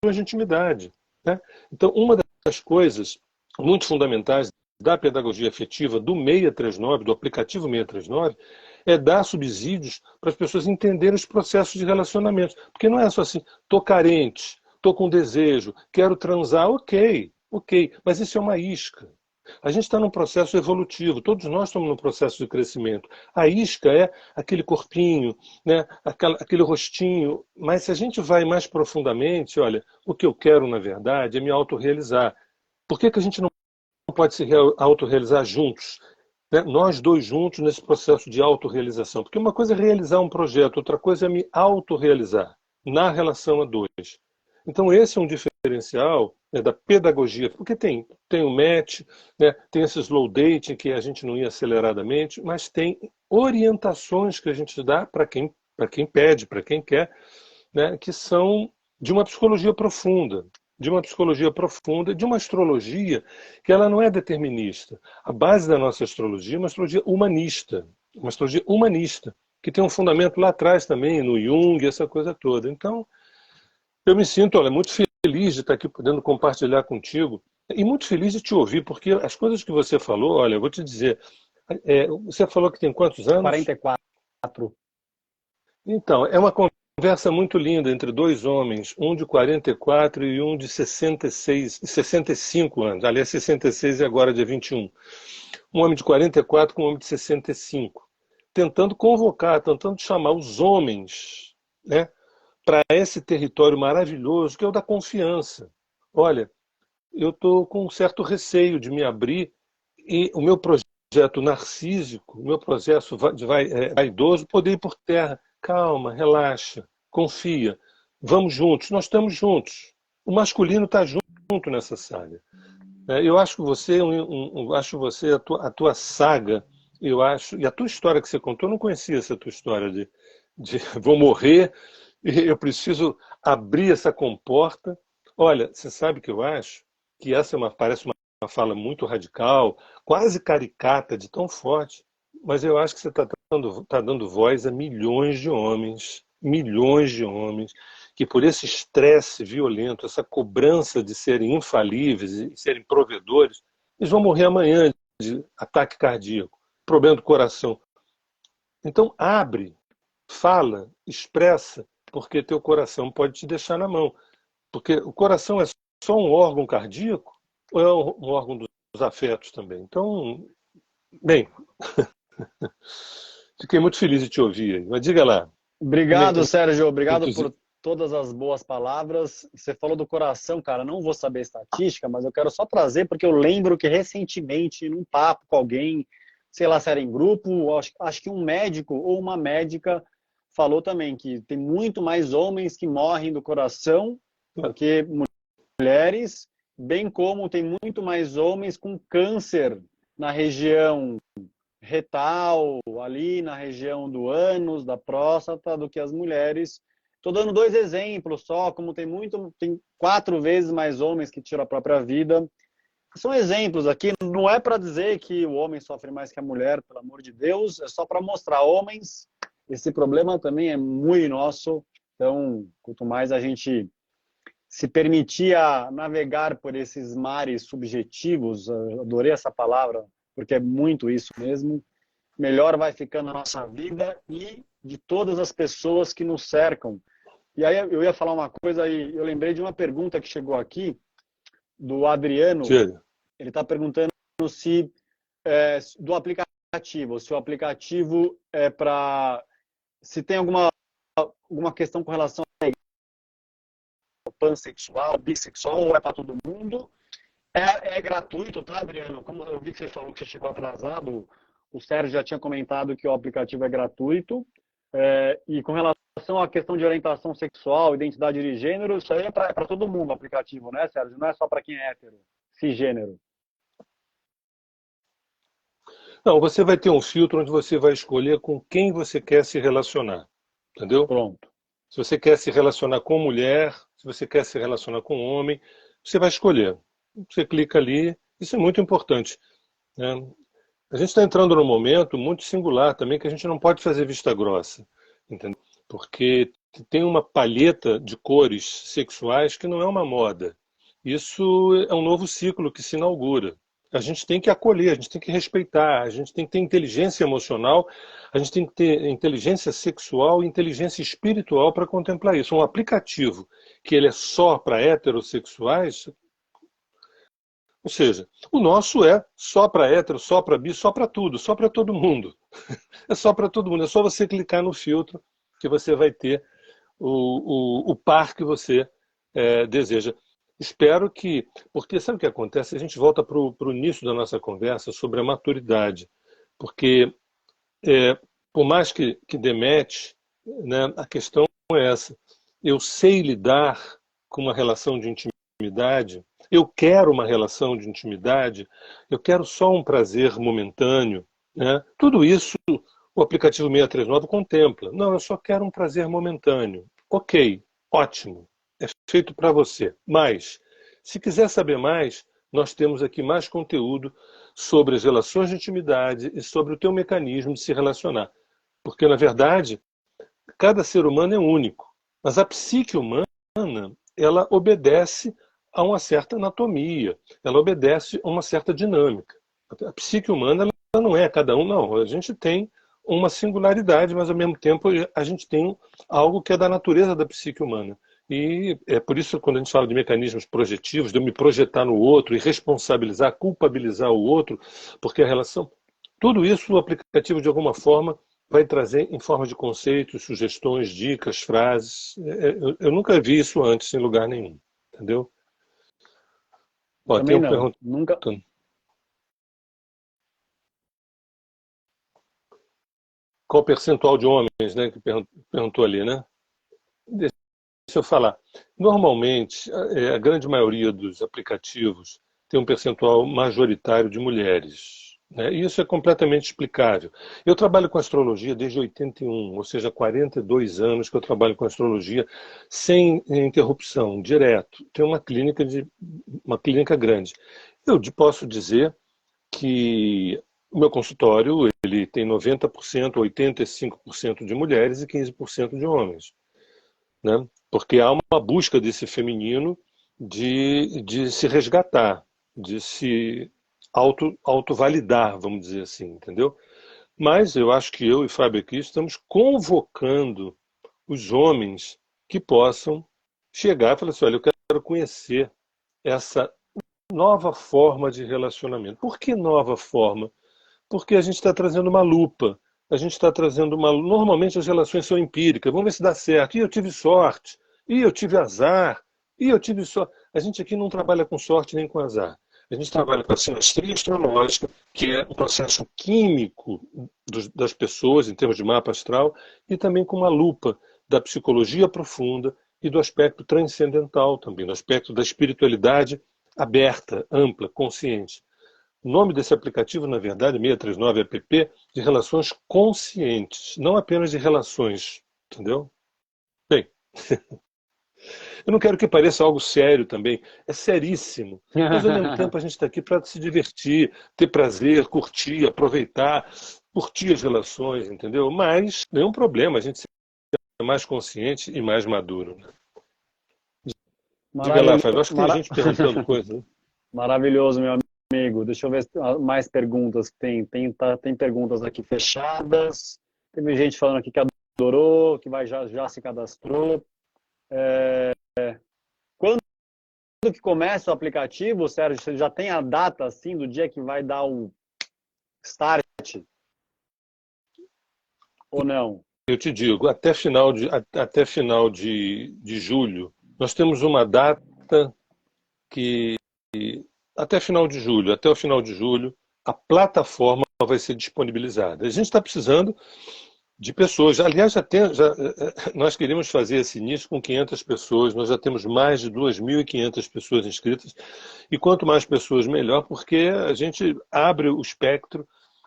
de intimidade. Né? Então, uma das coisas muito fundamentais da pedagogia afetiva do 639, do aplicativo 639, é dar subsídios para as pessoas entenderem os processos de relacionamento. Porque não é só assim, estou carente, estou com desejo, quero transar, ok, mas isso é uma isca. A gente está num processo evolutivo, todos nós estamos num processo de crescimento. A isca é aquele corpinho, né, aquele rostinho, mas se a gente vai mais profundamente, olha, o que eu quero, na verdade, é me autorrealizar. Por que a gente não pode se autorrealizar juntos? Né? Nós dois juntos nesse processo de autorrealização. Porque uma coisa é realizar um projeto, outra coisa é me autorrealizar na relação a dois. Então esse é um diferencial, né, da pedagogia, porque tem o match, né, tem esse slow dating que a gente não ia aceleradamente, mas tem orientações que a gente dá para quem pede, para quem quer, né, que são de uma psicologia profunda, de uma astrologia que ela não é determinista. A base da nossa astrologia é uma astrologia humanista, que tem um fundamento lá atrás também, no Jung, essa coisa toda. Então, eu me sinto, olha, muito feliz de estar aqui podendo compartilhar contigo e muito feliz de te ouvir, porque as coisas que você falou, olha, eu vou te dizer, você falou que tem quantos anos? 44. Então, é uma conversa muito linda entre dois homens, um de 44 e um de 65 anos. Aliás, 66 e agora dia 21. Um homem de 44 com um homem de 65. Tentando convocar, tentando chamar os homens, né, para esse território maravilhoso que é o da confiança. Olha, eu estou com um certo receio de me abrir e o meu projeto narcísico, o meu processo vaidoso, poder ir por terra. Calma, relaxa, confia, vamos juntos, nós estamos juntos. O masculino está junto nessa saga. Eu acho que você, acho você a tua saga, eu acho, e a tua história que você contou, eu não conhecia essa tua história de vou morrer Eu preciso abrir essa comporta. Olha, você sabe que eu acho que essa parece uma fala muito radical, quase caricata, de tão forte, mas eu acho que você está dando voz a milhões de homens, que por esse estresse violento, essa cobrança de serem infalíveis e serem provedores, eles vão morrer amanhã de ataque cardíaco, problema do coração. Então abre, fala, expressa, porque teu coração pode te deixar na mão. Porque o coração é só um órgão cardíaco ou é um órgão dos afetos também? Então, bem, fiquei muito feliz de te ouvir. Mas diga lá. Obrigado, Sérgio. Obrigado Entusi... por todas as boas palavras. Você falou do coração, cara. Não vou saber estatística, mas eu quero só trazer, porque eu lembro que recentemente, num papo com alguém, sei lá se era em grupo, acho que um médico ou uma médica falou também que tem muito mais homens que morrem do coração do que mulheres, bem como tem muito mais homens com câncer na região retal, ali na região do ânus, da próstata, do que as mulheres. Estou dando 2 exemplos só, como tem 4 vezes mais homens que tiram a própria vida. São exemplos aqui, não é para dizer que o homem sofre mais que a mulher, pelo amor de Deus, é só para mostrar homens, esse problema também é muito nosso, então quanto mais a gente se permitir a navegar por esses mares subjetivos, adorei essa palavra, porque é muito isso mesmo, melhor vai ficando a nossa vida e de todas as pessoas que nos cercam. E aí eu ia falar uma coisa e eu lembrei de uma pergunta que chegou aqui, do Adriano. Ele está perguntando se do aplicativo, se o aplicativo é para... se tem alguma questão com relação ao pansexual, bissexual, ou é para todo mundo. É gratuito, tá, Adriano? Como eu vi que você falou que você chegou atrasado, o Sérgio já tinha comentado que o aplicativo é gratuito. E com relação à questão de orientação sexual, identidade de gênero, isso aí é para todo mundo o aplicativo, né, Sérgio? Não é só para quem é hétero, cisgênero. Não, você vai ter um filtro onde você vai escolher com quem você quer se relacionar, entendeu? Pronto. Se você quer se relacionar com mulher, se você quer se relacionar com homem, você vai escolher. Você clica ali, isso é muito importante, né? A gente está entrando num momento muito singular também, que a gente não pode fazer vista grossa, entendeu? Porque tem uma palheta de cores sexuais que não é uma moda. Isso é um novo ciclo que se inaugura. A gente tem que acolher, a gente tem que respeitar, a gente tem que ter inteligência emocional, a gente tem que ter inteligência sexual e inteligência espiritual para contemplar isso. Um aplicativo que ele é só para heterossexuais, ou seja, o nosso é só para hétero, só para bi, só para tudo, só para todo mundo. É só para todo mundo, é só você clicar no filtro que você vai ter o par que você deseja. Espero que... Porque sabe o que acontece? A gente volta para o início da nossa conversa sobre a maturidade. Porque, por mais que demete, né, a questão é essa. Eu sei lidar com uma relação de intimidade, eu quero uma relação de intimidade, eu quero só um prazer momentâneo, né? Tudo isso o aplicativo 639 contempla. Não, eu só quero um prazer momentâneo. Ok, ótimo. É feito para você. Mas, se quiser saber mais, nós temos aqui mais conteúdo sobre as relações de intimidade e sobre o teu mecanismo de se relacionar. Porque, na verdade, cada ser humano é único. Mas a psique humana, ela obedece a uma certa anatomia, ela obedece a uma certa dinâmica. A psique humana ela não é cada um, não. A gente tem uma singularidade, mas ao mesmo tempo a gente tem algo que é da natureza da psique humana. E é por isso que quando a gente fala de mecanismos projetivos, de eu me projetar no outro e responsabilizar, culpabilizar o outro, porque a relação... Tudo isso o aplicativo de alguma forma vai trazer em forma de conceitos, sugestões, dicas, frases. Eu nunca vi isso antes em lugar nenhum, entendeu? Ó, tem Também uma não, pergunta. nunca. Qual o percentual de homens, né, que perguntou ali, né? Deixa eu falar. Normalmente, a grande maioria dos aplicativos tem um percentual majoritário de mulheres. né? E isso é completamente explicável. Eu trabalho com astrologia desde 81, ou seja, 42 anos que eu trabalho com astrologia sem interrupção, direto. Tenho uma clínica grande. Eu posso dizer que o meu consultório ele tem 90%, 85% de mulheres e 15% de homens, né? Porque há uma busca desse feminino de se resgatar, de se autovalidar, vamos dizer assim, entendeu? Mas eu acho que eu e Fábio aqui estamos convocando os homens que possam chegar e falar assim, olha, eu quero conhecer essa nova forma de relacionamento. Por que nova forma? Porque a gente está trazendo uma lupa. A gente está trazendo uma. Normalmente as relações são empíricas. Vamos ver se dá certo. E eu tive sorte. E eu tive azar. E eu tive sorte. A gente aqui não trabalha com sorte nem com azar. A gente trabalha com a sinastria astrológica, que é um processo químico das pessoas, em termos de mapa astral, e também com uma lupa da psicologia profunda e do aspecto transcendental também, do aspecto da espiritualidade aberta, ampla, consciente. O nome desse aplicativo, na verdade, 639 app, de relações conscientes, não apenas de relações, entendeu? Bem, eu não quero que pareça algo sério também, é seríssimo, mas ao mesmo tempo a gente está aqui para se divertir, ter prazer, curtir, aproveitar, curtir as relações, entendeu? Mas nenhum problema, a gente ser mais consciente e mais maduro. Diga lá, Maravilhoso, Fábio, acho que tem gente perguntando coisa, né? maravilhoso, meu amigo. Deixa eu ver mais perguntas que tem. Tem perguntas aqui fechadas. Teve gente falando aqui que adorou, que já se cadastrou. Quando que começa o aplicativo, Sérgio? Você já tem a data assim do dia que vai dar o start ou não? Eu te digo, até final de julho, nós temos uma data que, até final de julho, até o final de julho, a plataforma vai ser disponibilizada. A gente está precisando de pessoas. Aliás, nós queríamos fazer esse início com 500 pessoas, nós já temos mais de 2.500 pessoas inscritas, e quanto mais pessoas, melhor, porque a gente abre o espectro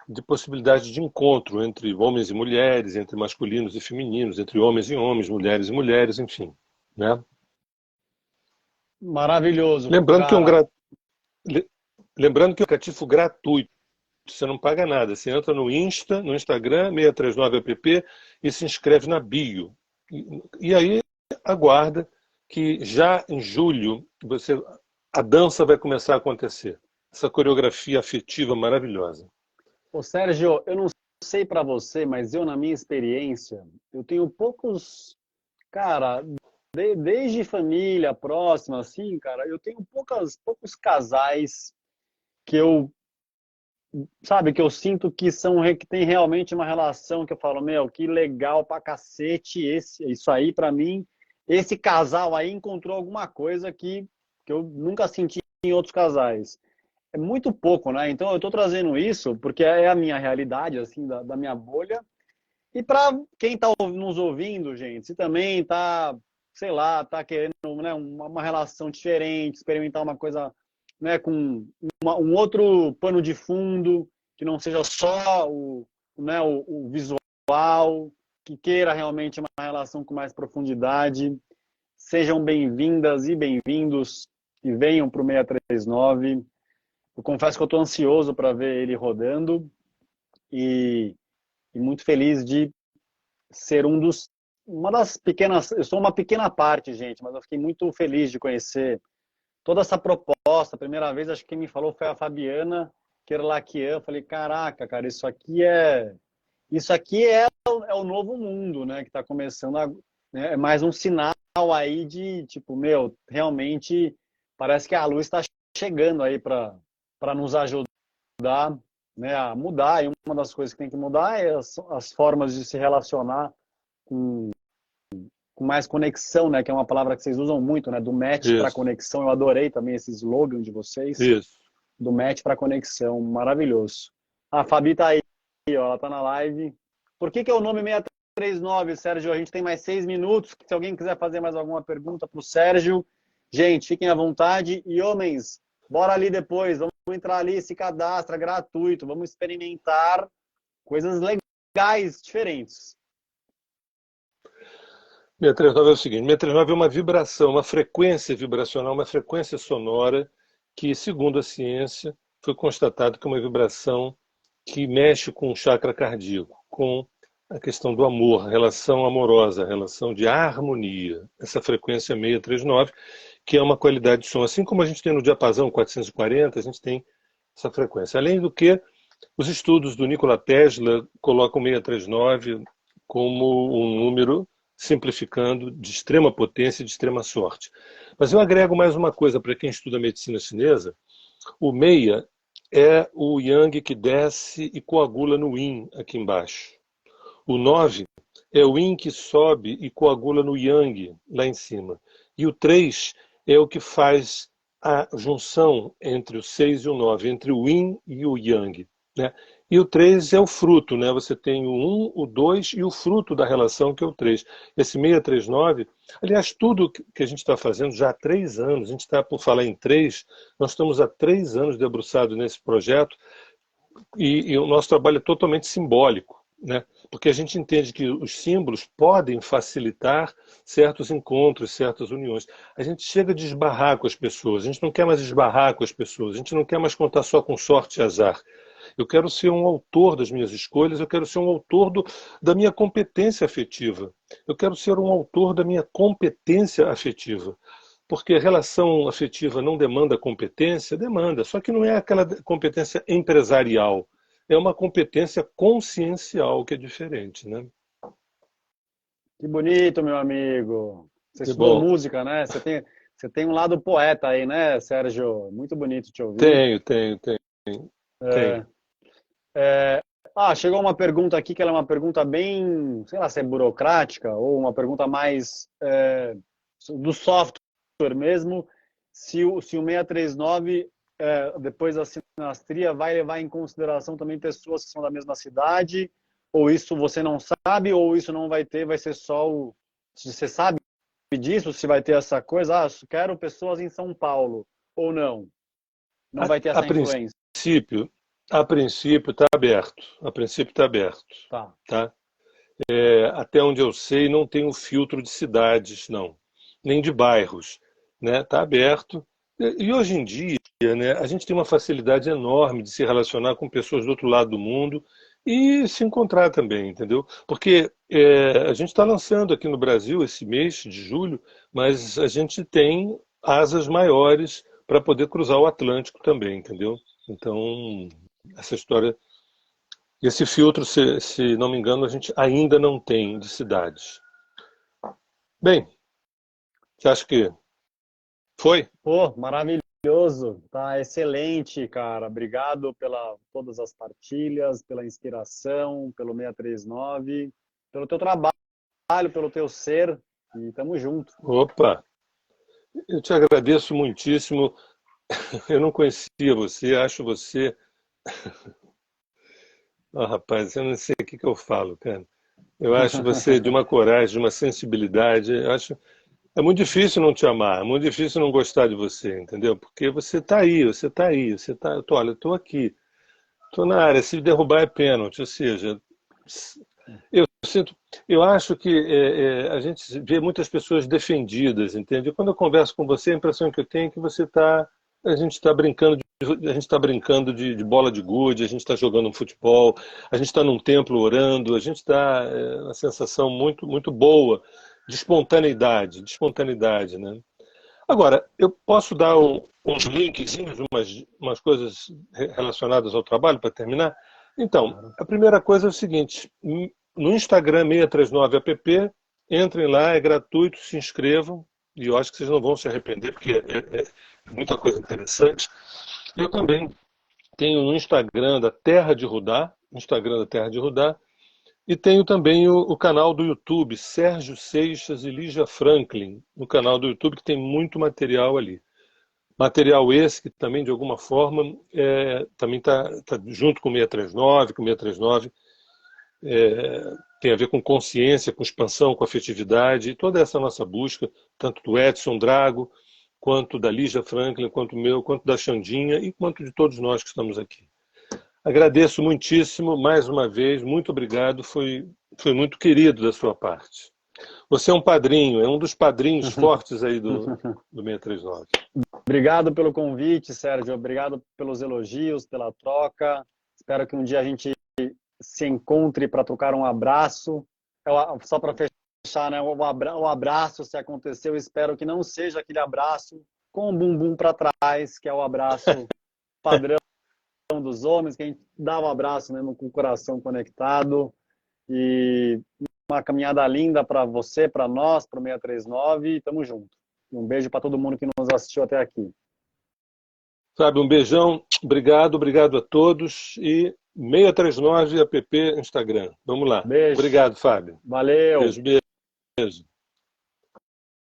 de possibilidade de encontro entre homens e mulheres, entre masculinos e femininos, entre homens e homens, mulheres e mulheres, enfim, né? Maravilhoso, Lembrando que é um, cara. gra... le- lembrando que é um aplicativo gratuito, você não paga nada, você entra no Insta, no Instagram, 639 app, e se inscreve na bio. E aí aguarda que já em julho a dança vai começar a acontecer. Essa coreografia afetiva maravilhosa. Ô, Sérgio, eu não sei para você, mas eu, na minha experiência, eu tenho poucos, cara, desde família próxima, assim, cara, eu tenho poucos casais que eu, sabe, que eu sinto que que tem realmente uma relação que eu falo, meu, que legal pra cacete isso aí pra mim, esse casal aí encontrou alguma coisa que eu nunca senti em outros casais. É muito pouco, né? Então eu tô trazendo isso porque é a minha realidade, assim, da minha bolha. E para quem tá nos ouvindo, gente, se também tá, sei lá, tá querendo, né, uma relação diferente, experimentar uma coisa, né, com um outro pano de fundo, que não seja só né, o visual, que queira realmente uma relação com mais profundidade, sejam bem-vindas e bem-vindos e venham para o 639. Eu confesso que eu estou ansioso para ver ele rodando e, e muito feliz de ser uma das pequenas, eu sou uma pequena parte, gente, mas eu fiquei muito feliz de conhecer toda essa proposta. A primeira vez, acho que quem me falou foi a Fabiana Kerlakian. Eu falei, caraca, cara, isso aqui é o novo mundo, né, que está começando né, é mais um sinal aí de, tipo, meu, realmente parece que a luz está chegando aí para nos ajudar, né, a mudar. E uma das coisas que tem que mudar é as formas de se relacionar com, com mais conexão, né? Que é uma palavra que vocês usam muito, né? Do match para Isso, conexão. Eu adorei também esse slogan de vocês, isso. do match para conexão. Maravilhoso. A Fabi tá aí, ó, ela tá na live. Por que é o nome 639, Sérgio? A gente tem mais 6 minutos. Se alguém quiser fazer mais alguma pergunta para o Sérgio, gente, fiquem à vontade. E homens, bora ali depois, vamos entrar ali, se cadastra, gratuito, vamos experimentar coisas legais, diferentes. 639 é o seguinte, 639 é uma vibração, uma frequência vibracional, uma frequência sonora que, segundo a ciência, foi constatado que é uma vibração que mexe com o chakra cardíaco, com a questão do amor, relação amorosa, relação de harmonia. Essa frequência 639, que é uma qualidade de som. Assim como a gente tem no diapasão 440, a gente tem essa frequência. Além do que, os estudos do Nikola Tesla colocam 639 como um número, simplificando, de extrema potência e de extrema sorte. Mas eu agrego mais uma coisa para quem estuda medicina chinesa. O meia é o yang que desce e coagula no yin aqui embaixo. O 9 é o yin que sobe e coagula no yang lá em cima. E o 3 é o que faz a junção entre o 6 e o 9, entre o yin e o yang, né? E o 3 é o fruto, né? Você tem o 1, o 2 e o fruto da relação, que é o 3. Esse 639, aliás, tudo que a gente está fazendo já há 3 anos, a gente está por falar em 3, nós estamos há 3 anos debruçados nesse projeto e o nosso trabalho é totalmente simbólico, né? Porque a gente entende que os símbolos podem facilitar certos encontros, certas uniões. A gente chega de esbarrar com as pessoas, a gente não quer mais esbarrar com as pessoas, a gente não quer mais contar só com sorte e azar. Eu quero ser um autor das minhas escolhas, eu quero ser um autor da minha competência afetiva. Eu quero ser um autor da minha competência afetiva. Porque a relação afetiva não demanda competência? Demanda, só que não é aquela competência empresarial. É uma competência consciencial, que é diferente, né? Que bonito, meu amigo. Você Que estudou bom. música, né? Você tem um lado poeta aí, né, Sérgio? Muito bonito te ouvir. Tenho. É, chegou uma pergunta aqui que ela é uma pergunta bem, sei lá se é burocrática ou uma pergunta mais do software mesmo. Se o 639, depois da sinastria, vai levar em consideração também pessoas que são da mesma cidade, ou isso você não sabe, ou isso não vai ter, vai ser só o. Você sabe disso, se vai ter essa coisa, quero pessoas em São Paulo, ou não? Não A, vai ter a essa influência. princípio, a princípio está aberto. A princípio está aberto, Tá. tá? Até onde eu sei, não tem um filtro de cidades, não, nem de bairros, né? Está aberto. E hoje em dia, né, a gente tem uma facilidade enorme de se relacionar com pessoas do outro lado do mundo e se encontrar também, entendeu? Porque a gente está lançando aqui no Brasil esse mês de julho, mas a gente tem asas maiores para poder cruzar o Atlântico também, entendeu? Então, essa história, esse filtro, se não me engano, a gente ainda não tem de cidades. Bem, você acha que foi? Pô, maravilhoso, tá excelente, cara. Obrigado pela todas as partilhas, pela inspiração, pelo 639, pelo teu trabalho, pelo teu ser, e tamo junto. Opa, eu te agradeço muitíssimo. Eu não conhecia você, acho você. Ah, rapaz, eu não sei o que eu falo, cara. Eu acho você de uma coragem, de uma sensibilidade. Eu acho. É muito difícil não te amar, é muito difícil não gostar de você, entendeu? Porque você está aí, você está aí, você está. Olha, eu estou aqui, estou na área. Se derrubar é pênalti, ou seja, eu sinto, eu acho que a gente vê muitas pessoas defendidas, entende? E quando eu converso com você, a impressão que eu tenho é que você está, a gente está brincando a gente está brincando de bola de gude, a gente está jogando um futebol, a gente está num templo orando, a gente está uma sensação muito muito boa de espontaneidade, né? Agora, eu posso dar uns linkzinhos, umas coisas relacionadas ao trabalho para terminar? Então, Claro. a primeira coisa é o seguinte: no Instagram 639app, entrem lá, é gratuito, se inscrevam, e eu acho que vocês não vão se arrepender, porque é muita coisa interessante. Eu também tenho no Instagram da Terra de Rudá, e tenho também o canal do YouTube, Sérgio Seixas e Lígia Franklin, no canal do YouTube, que tem muito material ali. Material esse que também, de alguma forma, também está junto com o 639, que o 639 tem a ver com consciência, com expansão, com afetividade, e toda essa nossa busca, tanto do Edson Drago, quanto da Lígia Franklin, quanto meu, quanto da Xandinha e quanto de todos nós que estamos aqui. Agradeço muitíssimo, mais uma vez, muito obrigado, foi muito querido da sua parte. Você é um padrinho, é um dos padrinhos fortes aí do 639. Obrigado pelo convite, Sérgio. Obrigado pelos elogios, pela troca. Espero que um dia a gente se encontre para trocar um abraço. Só para fechar, né? O abraço, se aconteceu, espero que não seja aquele abraço com o bumbum para trás, que é o abraço padrão dos homens, que a gente dá um abraço mesmo com o coração conectado. E uma caminhada linda para você, para nós, para o 639. Tamo junto. Um beijo para todo mundo que nos assistiu até aqui. Fábio, um beijão. Obrigado a todos. E 639 app Instagram. Vamos lá. Beijo. Obrigado, Fábio. Valeu. Beijo.